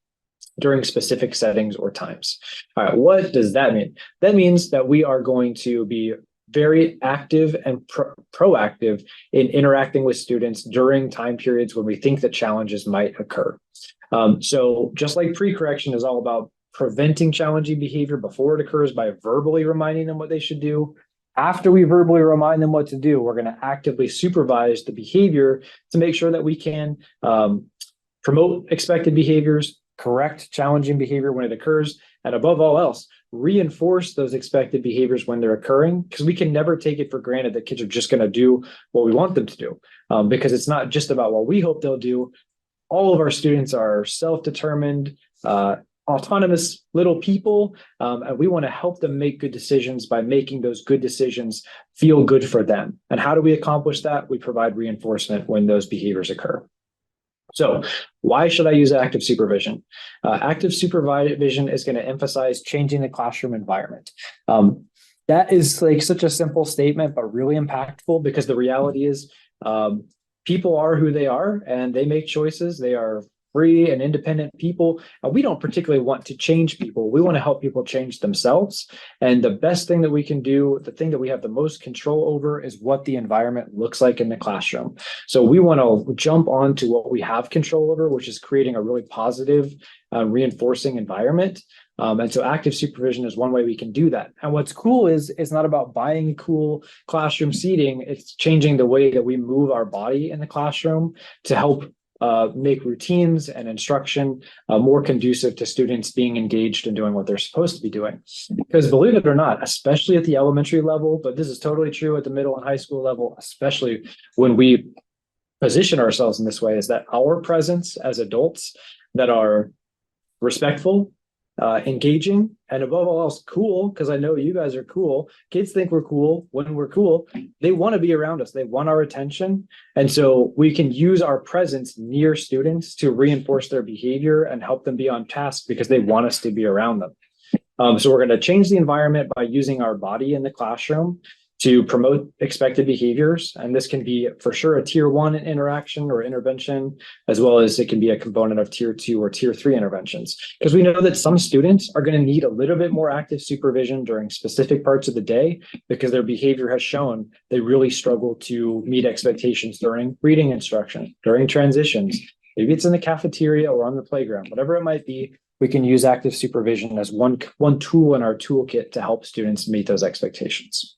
Speaker 1: during specific settings or times. All right, what does that mean? That means that we are going to be very active and proactive in interacting with students during time periods when we think that challenges might occur. So just like pre-correction is all about preventing challenging behavior before it occurs by verbally reminding them what they should do, after we verbally remind them what to do, we're going to actively supervise the behavior to make sure that we can promote expected behaviors, correct challenging behavior when it occurs, and above all else, reinforce those expected behaviors when they're occurring, because we can never take it for granted that kids are just going to do what we want them to do, because it's not just about what we hope they'll do. All of our students are self-determined, autonomous little people, and we want to help them make good decisions by making those good decisions feel good for them. And how do we accomplish that? We provide reinforcement when those behaviors occur. So why should I use active supervision? Active supervision is going to emphasize changing the classroom environment. That is like such a simple statement, but really impactful, because the reality is people are who they are and they make choices. They are free and independent people. We don't particularly want to change people. We want to help people change themselves. And the best thing that we can do, the thing that we have the most control over, is what the environment looks like in the classroom. So we want to jump on to what we have control over, which is creating a really positive, reinforcing environment. And so active supervision is one way we can do that. And what's cool is it's not about buying cool classroom seating. It's changing the way that we move our body in the classroom to help make routines and instruction more conducive to students being engaged and doing what they're supposed to be doing. Because believe it or not, especially at the elementary level, but this is totally true at the middle and high school level, especially when we position ourselves in this way, is that our presence as adults that are respectful, engaging, and above all else cool, because I know you guys are cool. Kids think we're cool. When we're cool, they want to be around us. They want our attention. And so we can use our presence near students to reinforce their behavior and help them be on task because they want us to be around them. So we're going to change the environment by using our body in the classroom to promote expected behaviors. And this can be for sure a tier 1 interaction or intervention, as well as it can be a component of tier 2 or tier 3 interventions. Because we know that some students are going to need a little bit more active supervision during specific parts of the day because their behavior has shown they really struggle to meet expectations during reading instruction, during transitions. Maybe it's in the cafeteria or on the playground, whatever it might be. We can use active supervision as one tool in our toolkit to help students meet those expectations.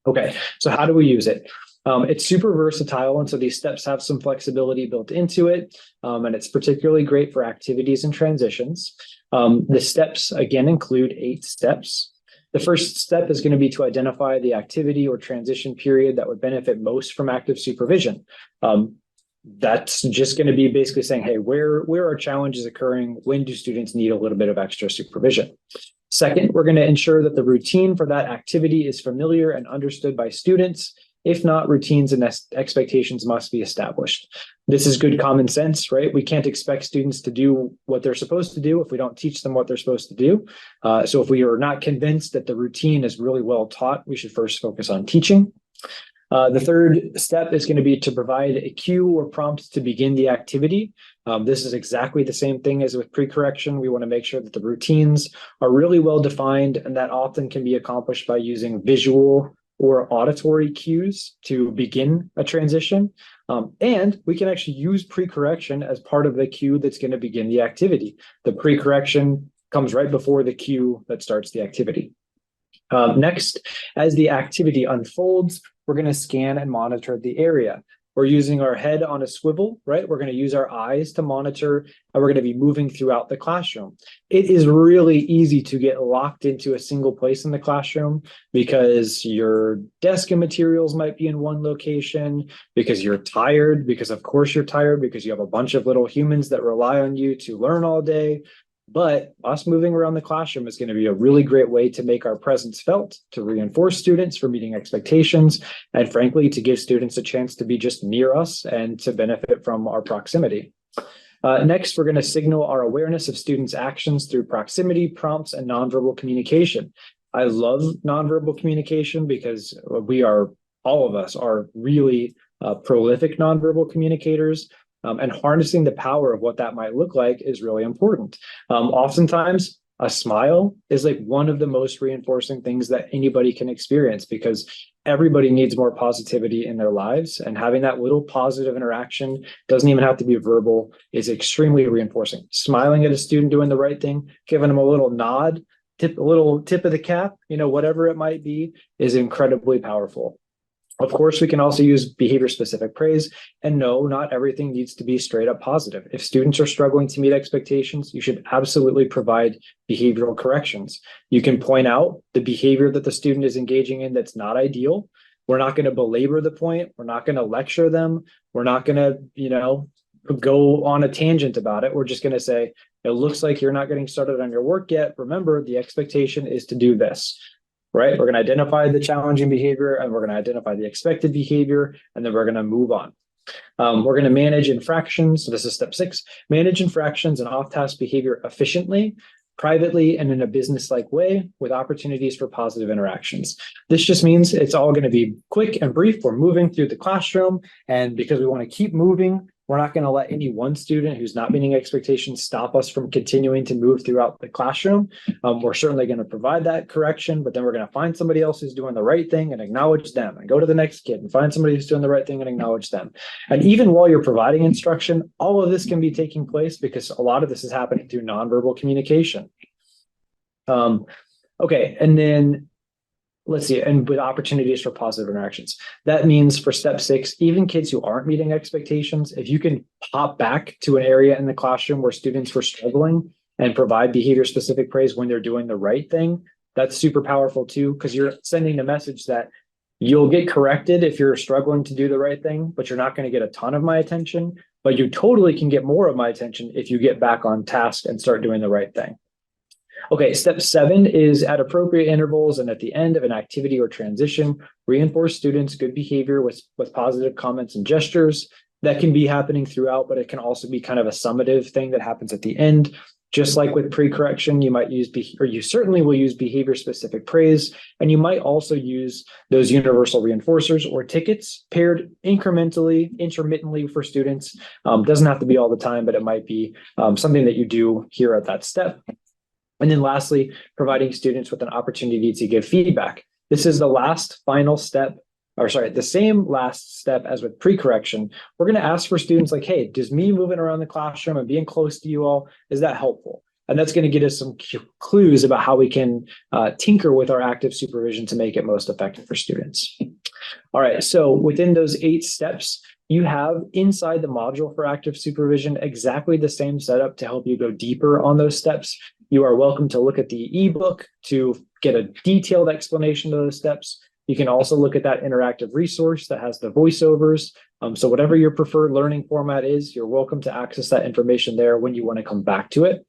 Speaker 1: Okay, so how do we use it? It's super versatile, and so these steps have some flexibility built into it, and it's particularly great for activities and transitions. The steps, again, include 8 steps. The first step is going to be to identify the activity or transition period that would benefit most from active supervision. That's just going to be basically saying, hey, where are challenges occurring? When do students need a little bit of extra supervision? Second, we're going to ensure that the routine for that activity is familiar and understood by students. If not, routines and expectations must be established. This is good common sense, right? We can't expect students to do what they're supposed to do if we don't teach them what they're supposed to do. So if we are not convinced that the routine is really well taught, we should first focus on teaching. The third step is going to be to provide a cue or prompt to begin the activity. This is exactly the same thing as with pre-correction. We want to make sure that the routines are really well defined, and that often can be accomplished by using visual or auditory cues to begin a transition. And we can actually use pre-correction as part of the cue that's going to begin the activity. The pre-correction comes right before the cue that starts the activity. Next, as the activity unfolds, we're going to scan and monitor the area. We're using our head on a swivel, right? We're going to use our eyes to monitor, and we're going to be moving throughout the classroom. It is really easy to get locked into a single place in the classroom because your desk and materials might be in one location, because you're tired, because of course you're tired, because you have a bunch of little humans that rely on you to learn all day. But us moving around the classroom is going to be a really great way to make our presence felt, to reinforce students for meeting expectations, and frankly, to give students a chance to be just near us and to benefit from our proximity. Next, we're going to signal our awareness of students' actions through proximity, prompts, and nonverbal communication. I love nonverbal communication because all of us are really prolific nonverbal communicators. And harnessing the power of what that might look like is really important. Oftentimes, a smile is like one of the most reinforcing things that anybody can experience, because everybody needs more positivity in their lives. And having that little positive interaction, doesn't even have to be verbal, is extremely reinforcing. Smiling at a student doing the right thing, giving them a little nod, a little tip of the cap, whatever it might be, is incredibly powerful. Of course, we can also use behavior-specific praise, and no, not everything needs to be straight up positive. If students are struggling to meet expectations, you should absolutely provide behavioral corrections. You can point out the behavior that the student is engaging in that's not ideal. We're not going to belabor the point. We're not going to lecture them. We're not going to, go on a tangent about it. We're just going to say, it looks like you're not getting started on your work yet. Remember, the expectation is to do this. Right? We're going to identify the challenging behavior, and we're going to identify the expected behavior, and then we're going to move on. We're going to manage infractions. So this is step 6. Manage infractions and off-task behavior efficiently, privately, and in a business-like way with opportunities for positive interactions. This just means it's all going to be quick and brief. We're moving through the classroom, and because we want to keep moving, we're not going to let any one student who's not meeting expectations stop us from continuing to move throughout the classroom. We're certainly going to provide that correction, but then we're going to find somebody else who's doing the right thing and acknowledge them, and go to the next kid and find somebody who's doing the right thing and acknowledge them. And even while you're providing instruction, all of this can be taking place because a lot of this is happening through nonverbal communication. Okay, and then let's see, and with opportunities for positive interactions. That means for step 6, even kids who aren't meeting expectations, if you can pop back to an area in the classroom where students were struggling and provide behavior-specific praise when they're doing the right thing, that's super powerful too, because you're sending the message that you'll get corrected if you're struggling to do the right thing, but you're not going to get a ton of my attention, but you totally can get more of my attention if you get back on task and start doing the right thing. Okay, step 7 is at appropriate intervals and at the end of an activity or transition, reinforce students' good behavior with positive comments and gestures. That can be happening throughout, but it can also be kind of a summative thing that happens at the end. Just like with pre-correction, you might use, or you certainly will use behavior-specific praise, and you might also use those universal reinforcers or tickets paired incrementally, intermittently for students. Doesn't have to be all the time, but it might be something that you do here at that step. And then lastly, providing students with an opportunity to give feedback. This is the last final step, or sorry, the same last step as with pre-correction. We're going to ask for students like, hey, does me moving around the classroom and being close to you all, is that helpful? And that's going to get us some clues about how we can tinker with our active supervision to make it most effective for students. All right, so within those 8 steps, you have inside the module for active supervision exactly the same setup to help you go deeper on those steps. You are welcome to look at the ebook to get a detailed explanation of those steps. You can also look at that interactive resource that has the voiceovers. So whatever your preferred learning format is, you're welcome to access that information there when you want to come back to it.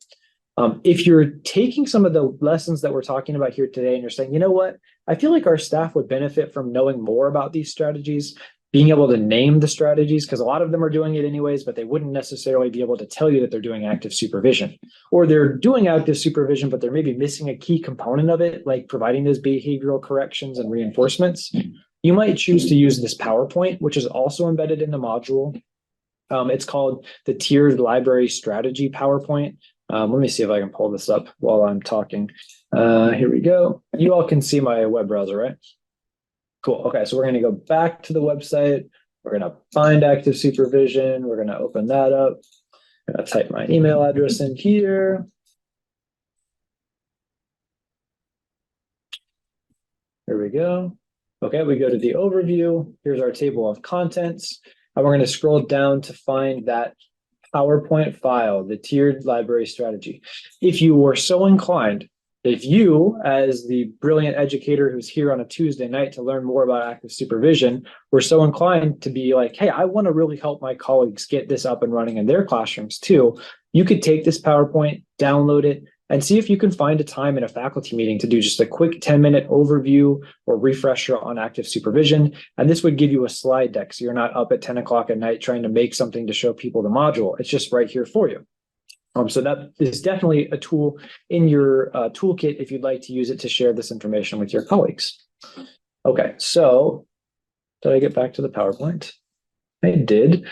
Speaker 1: If you're taking some of the lessons that we're talking about here today and you're saying, you know what, I feel like our staff would benefit from knowing more about these strategies, being able to name the strategies, because a lot of them are doing it anyways, but they wouldn't necessarily be able to tell you that they're doing active supervision. Or they're doing active supervision, but they're maybe missing a key component of it, like providing those behavioral corrections and reinforcements. You might choose to use this PowerPoint, which is also embedded in the module. It's called the Tiered Library Strategy PowerPoint. Let me see if I can pull this up while I'm talking. Here we go. You all can see my web browser, right? Cool. Okay, so we're going to go back to the website. We're going to find active supervision. We're going to open that up. I'm going to type my email address in here. There we go. Okay, we go to the overview. Here's our table of contents. And we're going to scroll down to find that PowerPoint file, the tiered library strategy. If you were so inclined, if you, as the brilliant educator who's here on a Tuesday night to learn more about active supervision, were so inclined to be like, hey, I want to really help my colleagues get this up and running in their classrooms too, you could take this PowerPoint, download it, and see if you can find a time in a faculty meeting to do just a quick 10-minute overview or refresher on active supervision. And this would give you a slide deck, so you're not up at 10 o'clock at night trying to make something to show people the module. It's just right here for you. So that is definitely a tool in your toolkit if you'd like to use it to share this information with your colleagues. Okay, so did I get back to the PowerPoint? I did.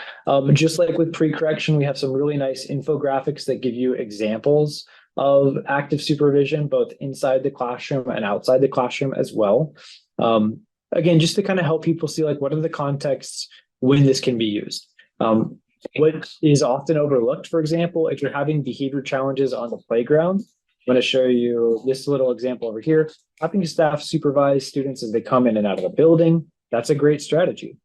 Speaker 1: Just like with pre-correction, we have some really nice infographics that give you examples of active supervision, both inside the classroom and outside the classroom as well. Again, just to kind of help people see like what are the contexts when this can be used. What is often overlooked, for example, if you're having behavior challenges on the playground, I'm going to show you this little example over here. Having staff supervise students as they come in and out of the building, that's a great strategy.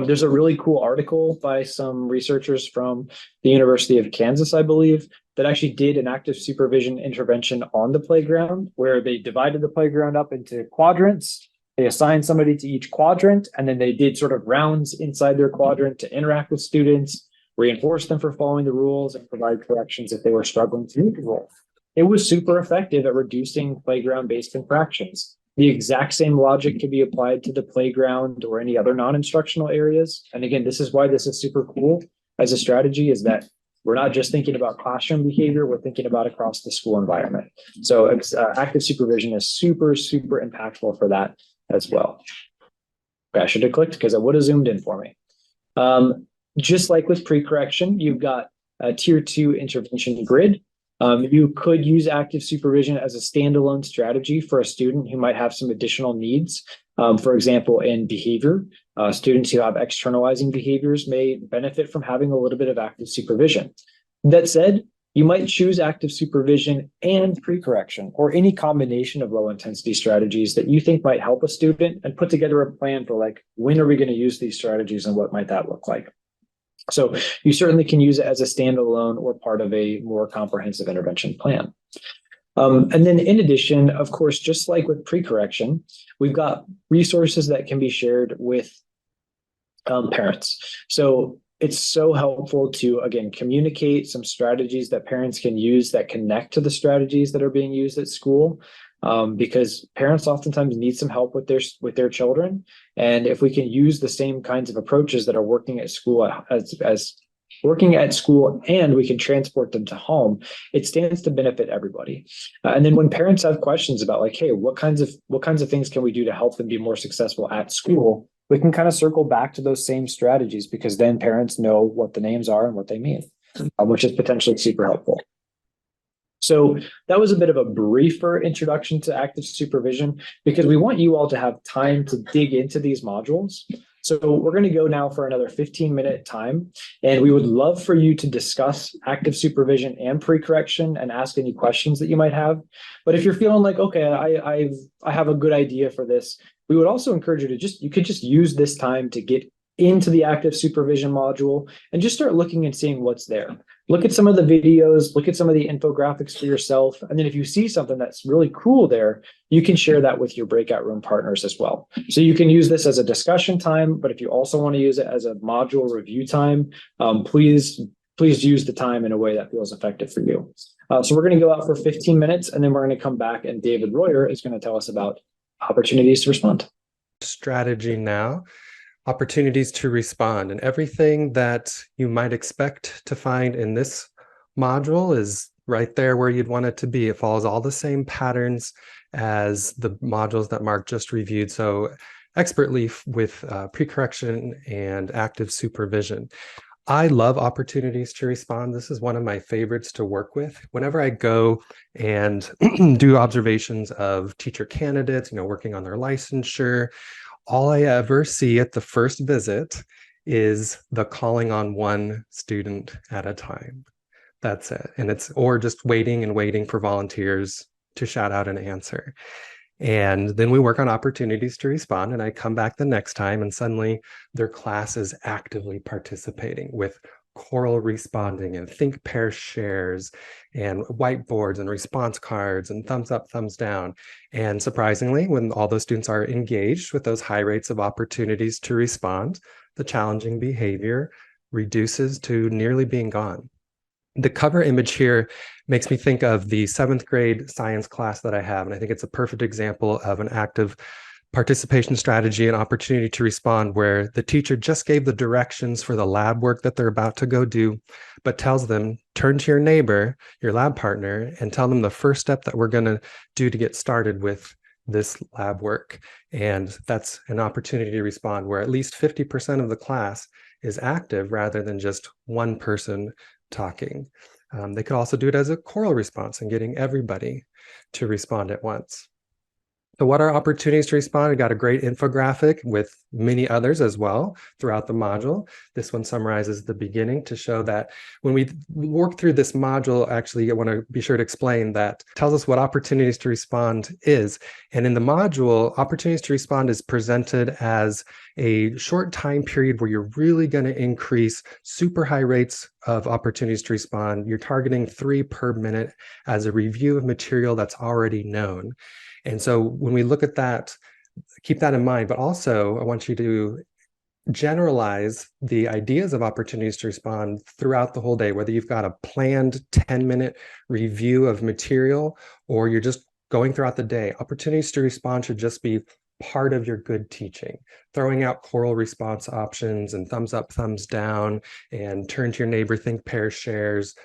Speaker 1: There's a really cool article by some researchers from the University of Kansas, I believe, that actually did an active supervision intervention on the playground where they divided the playground up into quadrants. They assigned somebody to each quadrant, and then they did sort of rounds inside their quadrant to interact with students, reinforce them for following the rules, and provide corrections if they were struggling to meet the rule. It was super effective at reducing playground-based infractions. The exact same logic can be applied to the playground or any other non-instructional areas. And again, this is why this is super cool as a strategy, is that we're not just thinking about classroom behavior, we're thinking about across the school environment. So active supervision is super, super impactful for that as well. Okay, I should have clicked because it would have zoomed in for me. Just like with pre-correction, you've got a tier 2 intervention grid. You could use active supervision as a standalone strategy for a student who might have some additional needs. For example, in behavior, students who have externalizing behaviors may benefit from having a little bit of active supervision. That said, you might choose active supervision and pre-correction or any combination of low intensity strategies that you think might help a student and put together a plan for like, when are we going to use these strategies and what might that look like? So you certainly can use it as a standalone or part of a more comprehensive intervention plan. And then in addition, of course, just like with pre-correction, we've got resources that can be shared with parents. So it's so helpful to, again, communicate some strategies that parents can use that connect to the strategies that are being used at school, because parents oftentimes need some help with their children. And if we can use the same kinds of approaches that are working at school as working at school, and we can transport them to home, it stands to benefit everybody. And then when parents have questions about like, hey, what kinds of things can we do to help them be more successful at school, we can kind of circle back to those same strategies, because then parents know what the names are and what they mean, which is potentially super helpful. So that was a bit of a briefer introduction to active supervision, because we want you all to have time to dig into these modules. So we're going to go now for another 15-minute time, and we would love for you to discuss active supervision and pre-correction and ask any questions that you might have. But if you're feeling like, okay, I have a good idea for this, we would also encourage you to you could just use this time to get into the active supervision module and just start looking and seeing what's there. Look at some of the videos, look at some of the infographics for yourself. And then if you see something that's really cool there, you can share that with your breakout room partners as well. So you can use this as a discussion time, but if you also want to use it as a module review time, please use the time in a way that feels effective for you. So we're going to go out for 15 minutes, and then we're going to come back, and David Royer is going to tell us about opportunities to respond.
Speaker 3: Strategy now. Opportunities to respond, and everything that you might expect to find in this module is right there where you'd want it to be. It follows all the same patterns as the modules that Mark just reviewed so expertly with pre-correction and active supervision. I love opportunities to respond. This is one of my favorites to work with. Whenever I go and do observations of teacher candidates, working on their licensure, all I ever see at the first visit is the calling on one student at a time. That's it. And or just waiting and waiting for volunteers to shout out an answer. And then we work on opportunities to respond, and I come back the next time, and suddenly their class is actively participating with choral responding and think, pair, shares and whiteboards and response cards and thumbs up, thumbs down. And surprisingly, when all those students are engaged with those high rates of opportunities to respond, the challenging behavior reduces to nearly being gone. The cover image here makes me think of the 7th grade science class that I have, and I think it's a perfect example of an active participation strategy and opportunity to respond, where the teacher just gave the directions for the lab work that they're about to go do, but tells them, turn to your neighbor, your lab partner, and tell them the first step that we're going to do to get started with this lab work. And that's an opportunity to respond where at least 50% of the class is active rather than just one person talking. They could also do it as a choral response and getting everybody to respond at once. So what are opportunities to respond? I got a great infographic with many others as well throughout the module. This one summarizes the beginning to show that when we work through this module, actually, I want to be sure to explain that tells us what opportunities to respond is. And in the module, opportunities to respond is presented as a short time period where you're really going to increase super high rates of opportunities to respond. You're targeting 3 per minute as a review of material that's already known. And so when we look at that, keep that in mind, but also I want you to generalize the ideas of opportunities to respond throughout the whole day, whether you've got a planned 10-minute review of material or you're just going throughout the day. Opportunities to respond should just be part of your good teaching, throwing out choral response options and thumbs up, thumbs down, and turn to your neighbor, think, pair, shares,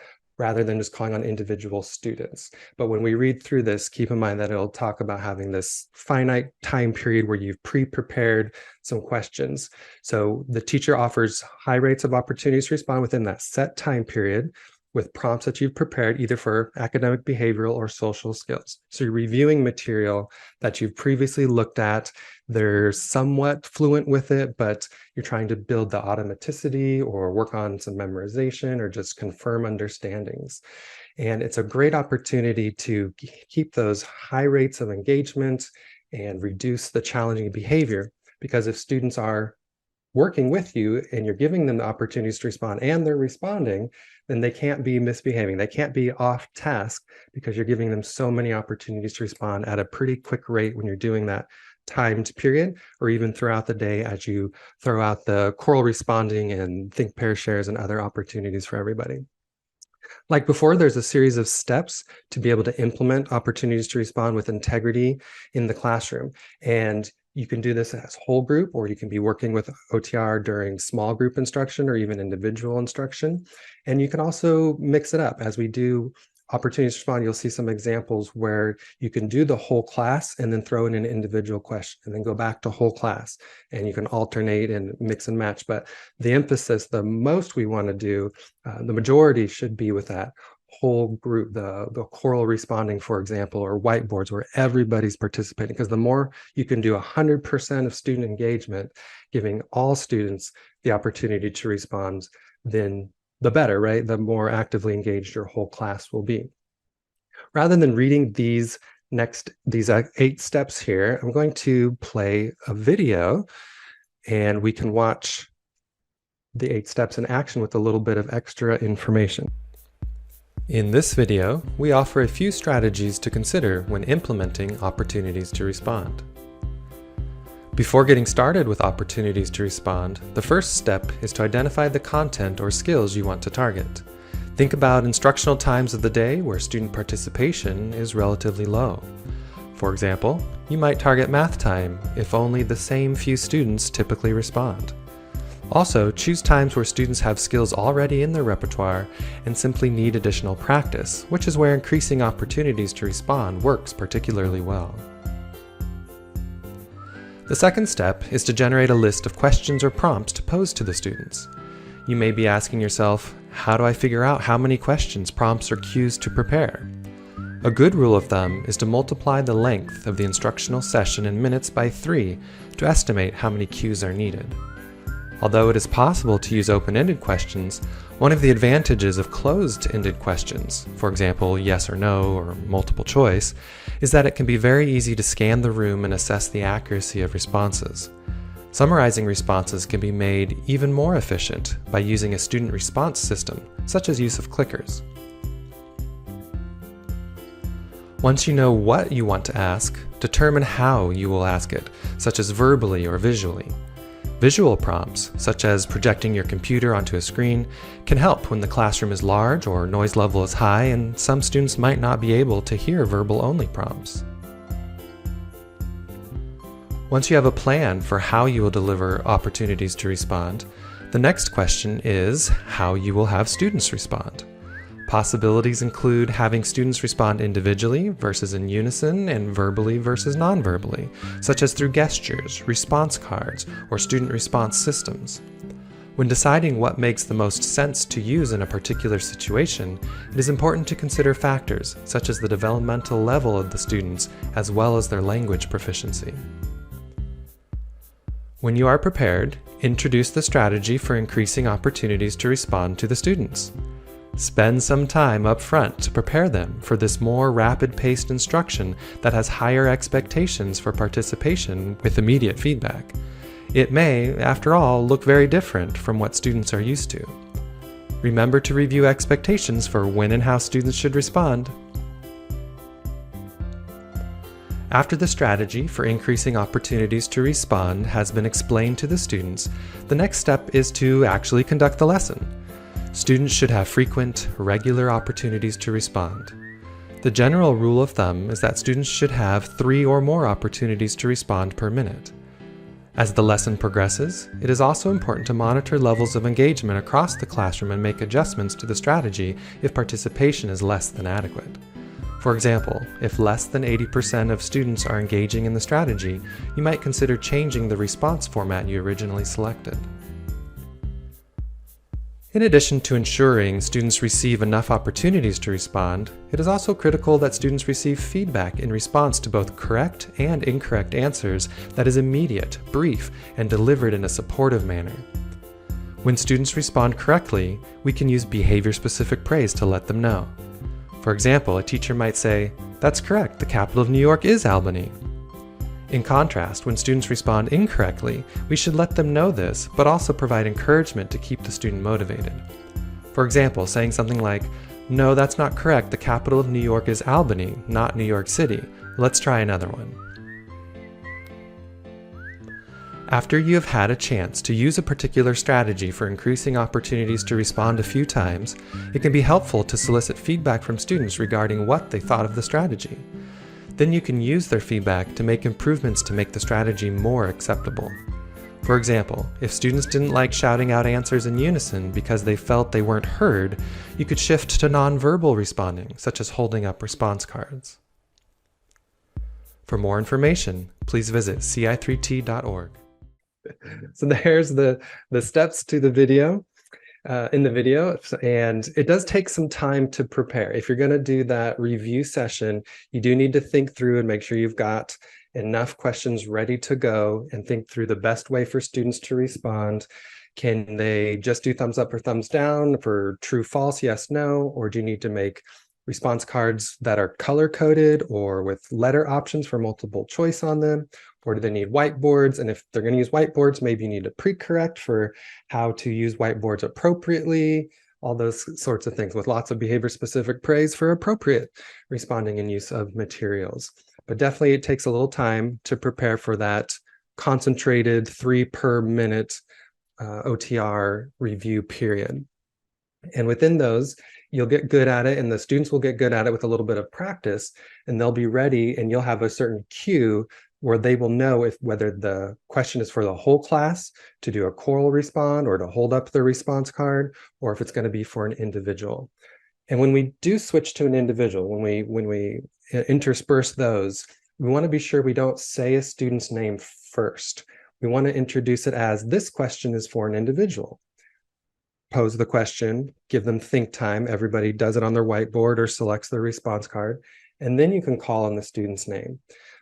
Speaker 3: rather than just calling on individual students. But when we read through this, keep in mind that it'll talk about having this finite time period where you've pre-prepared some questions. So the teacher offers high rates of opportunities to respond within that set time period with prompts that you've prepared either for academic, behavioral, or social skills. So you're reviewing material that you've previously looked at. They're somewhat fluent with it, but you're trying to build the automaticity or work on some memorization or just confirm understandings. And it's a great opportunity to keep those high rates of engagement and reduce the challenging behavior, because if students are working with you and you're giving them the opportunities to respond and they're responding, then they can't be misbehaving. They can't be off task because you're giving them so many opportunities to respond at a pretty quick rate when you're doing that timed period, or even throughout the day as you throw out the choral responding and think, pair, shares, and other opportunities for everybody. Like before, there's a series of steps to be able to implement opportunities to respond with integrity in the classroom. And You can do this as whole group, or you can be working with OTR during small group instruction or even individual instruction. And you can also mix it up. As we do opportunities to respond, you'll see some examples where you can do the whole class and then throw in an individual question and then go back to whole class, and you can alternate and mix and match. But the emphasis, the most we want to do, the majority should be with that whole group, the choral responding, for example, or whiteboards where everybody's participating, because the more you can do 100% of student engagement, giving all students the opportunity to respond, then the better, right? The more actively engaged your whole class will be. Rather than reading these 8 steps here, I'm going to play a video and we can watch the 8 steps in action with a little bit of extra information. In this video, we offer a few strategies to consider when implementing opportunities to respond. Before getting started with opportunities to respond, the first step is to identify the content or skills you want to target. Think about instructional times of the day where student participation is relatively low. For example, you might target math time if only the same few students typically respond. Also, choose times where students have skills already in their repertoire and simply need additional practice, which is where increasing opportunities to respond works particularly well. The second step is to generate a list of questions or prompts to pose to the students. You may be asking yourself, how do I figure out how many questions, prompts, or cues to prepare? A good rule of thumb is to multiply the length of the instructional session in minutes by 3 to estimate how many cues are needed. Although it is possible to use open-ended questions, one of the advantages of closed-ended questions, for example, yes or no or multiple choice, is that it can be very easy to scan the room and assess the accuracy of responses. Summarizing responses can be made even more efficient by using a student response system, such as use of clickers. Once you know what you want to ask, determine how you will ask it, such as verbally or visually. Visual prompts, such as projecting your computer onto a screen, can help when the classroom is large or noise level is high and some students might not be able to hear verbal-only prompts. Once you have a plan for how you will deliver opportunities to respond, the next question is how you will have students respond. Possibilities include having students respond individually versus in unison and verbally versus non-verbally, such as through gestures, response cards, or student response systems. When deciding what makes the most sense to use in a particular situation, it is important to consider factors such as the developmental level of the students as well as their language proficiency. When you are prepared, introduce the strategy for increasing opportunities to respond to the students. Spend some time up front to prepare them for this more rapid-paced instruction that has higher expectations for participation with immediate feedback. It may, after all, look very different from what students are used to. Remember to review expectations for when and how students should respond. After the strategy for increasing opportunities to respond has been explained to the students, the next step is to actually conduct the lesson. Students should have frequent, regular opportunities to respond. The general rule of thumb is that students should have 3 or more opportunities to respond per minute. As the lesson progresses, it is also important to monitor levels of engagement across the classroom and make adjustments to the strategy if participation is less than adequate. For example, if less than 80% of students are engaging in the strategy, you might consider changing the response format you originally selected. In addition to ensuring students receive enough opportunities to respond, it is also critical that students receive feedback in response to both correct and incorrect answers that is immediate, brief, and delivered in a supportive manner. When students respond correctly, we can use behavior-specific praise to let them know. For example, a teacher might say, "That's correct, the capital of New York is Albany." In contrast, when students respond incorrectly, we should let them know this, but also provide encouragement to keep the student motivated. For example, saying something like, "No, that's not correct, the capital of New York is Albany, not New York City. Let's try another one." After you have had a chance to use a particular strategy for increasing opportunities to respond a few times, it can be helpful to solicit feedback from students regarding what they thought of the strategy. Then you can use their feedback to make improvements to make the strategy more acceptable. For example, if students didn't like shouting out answers in unison because they felt they weren't heard, you could shift to nonverbal responding, such as holding up response cards. For more information, please visit ci3t.org. So there's the steps to the video, in the video, and it does take some time to prepare. If you're going to do that review session, you do need to think through and make sure you've got enough questions ready to go and think through the best way for students to respond. Can they just do thumbs up or thumbs down for true, false, yes, no? Or do you need to make response cards that are color-coded or with letter options for multiple choice on them? Or do they need whiteboards? And if they're going to use whiteboards, maybe you need to pre-correct for how to use whiteboards appropriately, all those sorts of things, with lots of behavior-specific praise for appropriate responding and use of materials. But definitely it takes a little time to prepare for that concentrated 3 per minute OTR review period. And within those, you'll get good at it, and the students will get good at it with a little bit of practice, and they'll be ready, and you'll have a certain cue where they will know whether the question is for the whole class to do a choral respond or to hold up the response card, or if it's going to be for an individual. And when we do switch to an individual, when we intersperse those, we want to be sure we don't say a student's name first. We want to introduce it as, this question is for an individual. Pose the question, give them think time. Everybody does it on their whiteboard or selects their response card, and then you can call on the student's name.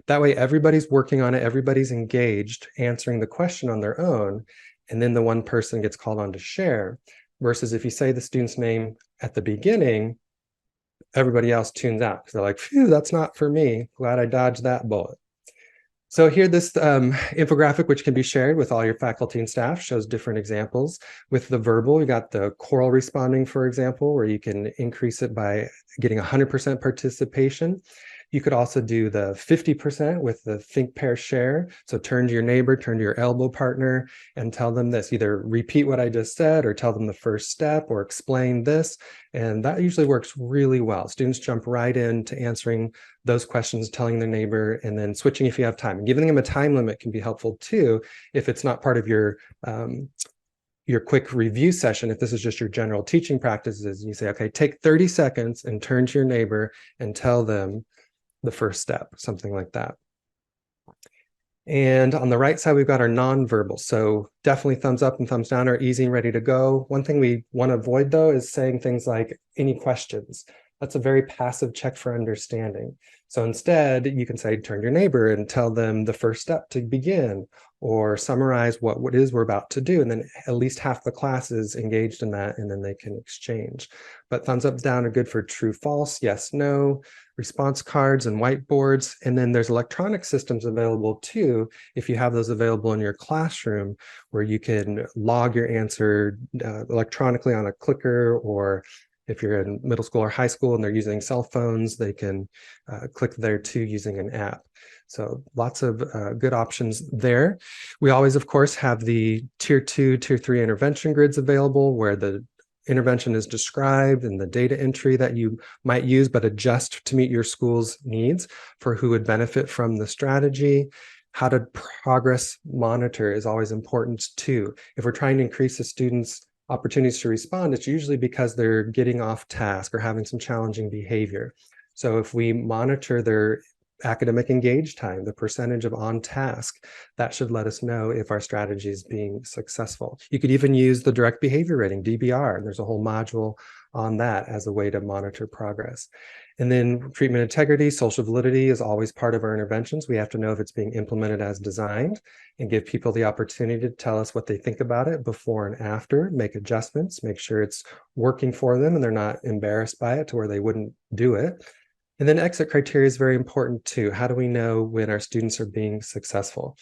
Speaker 3: That way everybody's working on it, everybody's engaged, answering the question on their own, and then the one person gets called on to share. Versus if you say the student's name at the beginning, everybody else tunes out because they're like, phew, that's not for me. Glad I dodged that bullet. So here, this infographic, which can be shared with all your faculty and staff, shows different examples. With the verbal, you got the choral responding, for example, where you can increase it by getting 100% participation. You could also do the 50% with the think, pair, share. So turn to your neighbor, turn to your elbow partner, and tell them this. Either repeat what I just said, or tell them the first step, or explain this. And that usually works really well. Students jump right into answering those questions, telling their neighbor, and then switching if you have time. And giving them a time limit can be helpful too, if it's not part of your quick review session. If this is just your general teaching practices, you say, okay, take 30 seconds and turn to your neighbor and tell them the first step, something like that. And on the right side, we've got our nonverbal. So definitely thumbs up and thumbs down are easy and ready to go. One thing we want to avoid, though, is saying things like, any questions? That's a very passive check for understanding. So instead, you can say, turn to your neighbor and tell them the first step to begin, or summarize what it is we're about to do. And then at least half the class is engaged in that, and then they can exchange. But thumbs up, down are good for true, false, yes, no, response cards and whiteboards. And then there's electronic systems available too, if you have those available in your classroom, where you can log your answer electronically on a clicker, or if you're in middle school or high school and they're using cell phones, they can click there too using an app. So lots of good options there. We always, of course, have the tier 2, tier 3 intervention grids available, where the intervention is described and the data entry that you might use, but adjust to meet your school's needs for who would benefit from the strategy. How to progress monitor is always important too. If we're trying to increase the students' opportunities to respond, it's usually because they're getting off task or having some challenging behavior. So if we monitor their academic engage time, the percentage of on task, that should let us know if our strategy is being successful. You could even use the direct behavior rating, DBR. There's a whole module on that as a way to monitor progress. And then treatment integrity, social validity is always part of our interventions. We have to know if it's being implemented as designed, and give people the opportunity to tell us what they think about it before and after, make adjustments, make sure it's working for them and they're not embarrassed by it to where they wouldn't do it. And then exit criteria is very important too. How do we know when our students are being successful?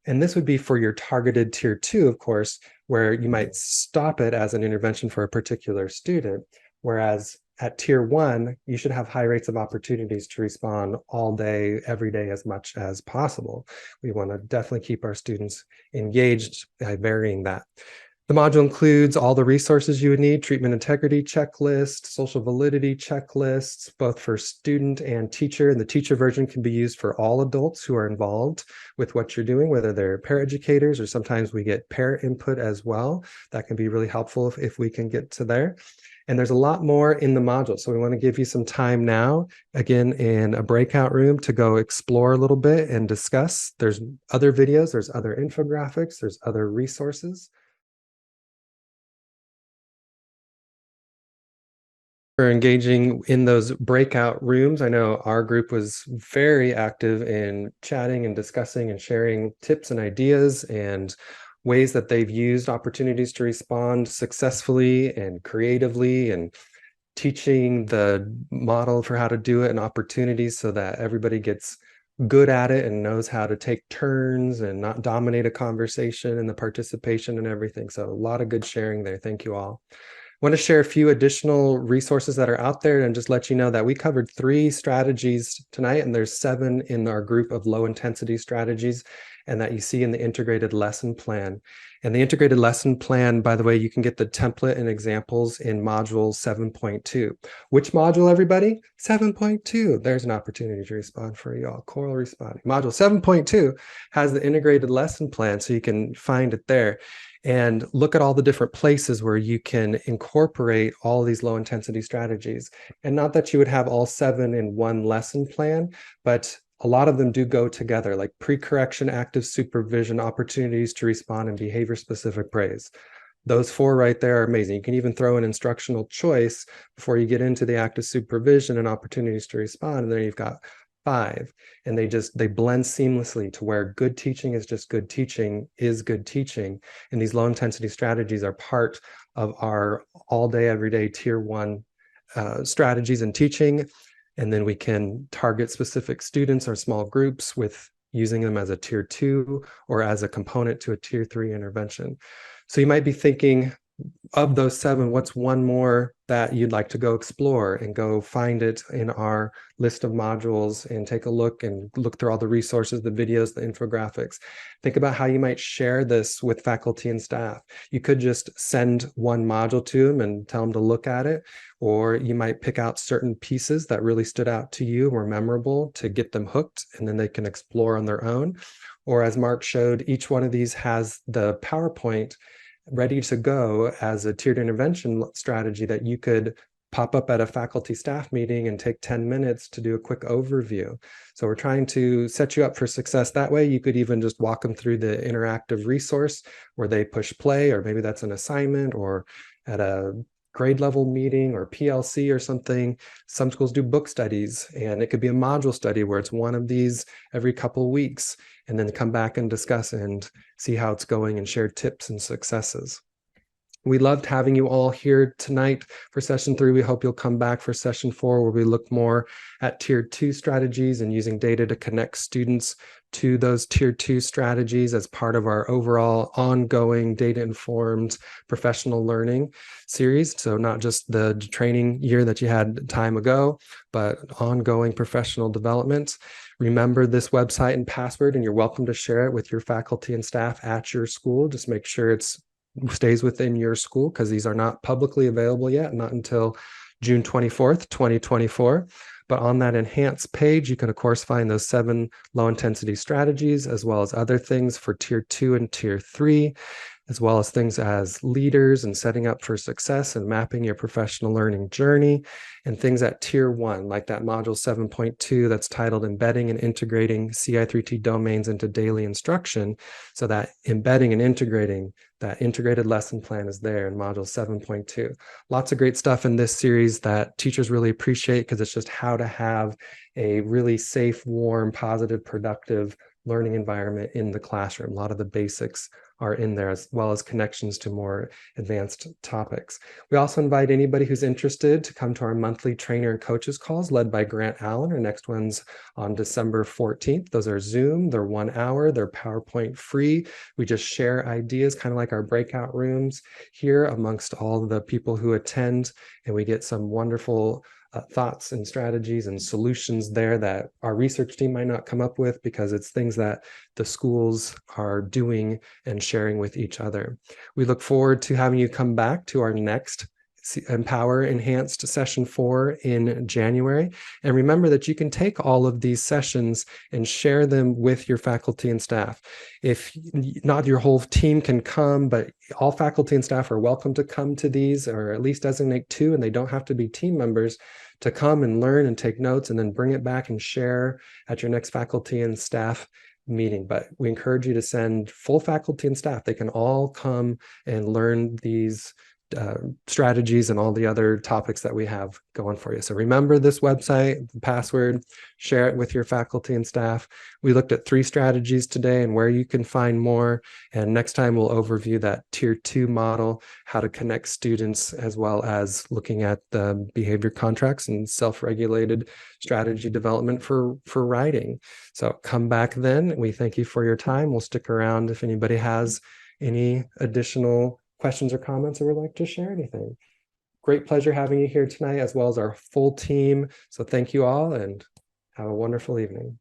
Speaker 3: And this would be for your targeted tier 2, of course, where you might stop it as an intervention for a particular student. Whereas at tier 1, you should have high rates of opportunities to respond all day, every day, as much as possible. We want to definitely keep our students engaged by varying that. The module includes all the resources you would need: treatment integrity checklist, social validity checklists, both for student and teacher. And the teacher version can be used for all adults who are involved with what you're doing, whether they're paraeducators or sometimes we get parent input as well. That can be really helpful if we can get to there. And there's a lot more in the module. So we want to give you some time now, again, in a breakout room to go explore a little bit and discuss. There's other videos, there's other infographics, there's other resources. For engaging in those breakout rooms. I know our group was very active in chatting and discussing and sharing tips and ideas and ways that they've used opportunities to respond successfully and creatively, and teaching the model for how to do it and opportunities so that everybody gets good at it and knows how to take turns and not dominate a conversation and the participation and everything. So a lot of good sharing there. Thank you all. I want to share a few additional resources that are out there and just let you know that we covered 3 strategies tonight, and there's 7 in our group of low intensity strategies, and that you see in the integrated lesson plan. And the integrated lesson plan, by the way, you can get the template and examples in module 7.2. Which module, everybody? 7.2. There's an opportunity to respond for you all. Coral responding. Module 7.2 has the integrated lesson plan, so you can find it there. And look at all the different places where you can incorporate all these low intensity strategies. And not that you would have all 7 in one lesson plan, but a lot of them do go together, like pre-correction, active supervision, opportunities to respond, and behavior specific praise. Those 4 right there are amazing. You can even throw an instructional choice before you get into the active supervision and opportunities to respond. And then you've got 5, and they blend seamlessly to where good teaching is just good teaching is good teaching. And these low intensity strategies are part of our all day, every day tier 1 strategies and teaching. And then we can target specific students or small groups with using them as a tier 2 or as a component to a tier 3 intervention. So you might be thinking, of those 7, what's one more that you'd like to go explore and go find it in our list of modules and take a look and look through all the resources, the videos, the infographics. Think about how you might share this with faculty and staff. You could just send one module to them and tell them to look at it, or you might pick out certain pieces that really stood out to you, were memorable, to get them hooked, and then they can explore on their own. Or as Mark showed, each one of these has the PowerPoint ready to go as a tiered intervention strategy that you could pop up at a faculty staff meeting and take 10 minutes to do a quick overview. So we're trying to set you up for success that way. You could even just walk them through the interactive resource where they push play, or maybe that's an assignment, or at a grade level meeting or PLC or something. Some schools do book studies, and it could be a module study where it's one of these every couple of weeks, and then come back and discuss and see how it's going and share tips and successes. We loved having you all here tonight for session 3. We hope you'll come back for session 4, where we look more at tier 2 strategies and using data to connect students to those tier 2 strategies as part of our overall ongoing data-informed professional learning series. So not just the training year that you had time ago, but ongoing professional development. Remember this website and password, and you're welcome to share it with your faculty and staff at your school. Just make sure it stays within your school, because these are not publicly available yet, not until June 24th, 2024. But on that enhanced page, you can of course find those 7 low intensity strategies, as well as other things for tier 2 and tier 3, as well as things as leaders and setting up for success and mapping your professional learning journey, and things at tier 1, like that module 7.2 that's titled Embedding and Integrating Ci3T Domains into Daily Instruction. So that embedding and integrating, that integrated lesson plan is there in module 7.2. Lots of great stuff in this series that teachers really appreciate, because it's just how to have a really safe, warm, positive, productive learning environment in the classroom. A lot of the basics are in there, as well as connections to more advanced topics. We also invite anybody who's interested to come to our monthly trainer and coaches calls led by Grant Allen. Our next one's on December 14th. Those are Zoom, they're 1 hour, they're PowerPoint free. We just share ideas, kind of like our breakout rooms here, amongst all the people who attend, and we get some wonderful thoughts and strategies and solutions there that our research team might not come up with, because it's things that the schools are doing and sharing with each other. We look forward to having you come back to our next Empower Enhanced Session 4 in January. And remember that you can take all of these sessions and share them with your faculty and staff. If not your whole team can come, but all faculty and staff are welcome to come to these, or at least designate 2, and they don't have to be team members, to come and learn and take notes and then bring it back and share at your next faculty and staff meeting. But we encourage you to send full faculty and staff. They can all come and learn these strategies and all the other topics that we have going for you. So remember this website, the password, share it with your faculty and staff. We looked at 3 strategies today and where you can find more. And next time we'll overview that Tier 2 model, how to connect students, as well as looking at the behavior contracts and self-regulated strategy development for writing. So come back then. We thank you for your time. We'll stick around if anybody has any additional questions or comments or would like to share anything. Great pleasure having you here tonight, as well as our full team. So thank you all and have a wonderful evening.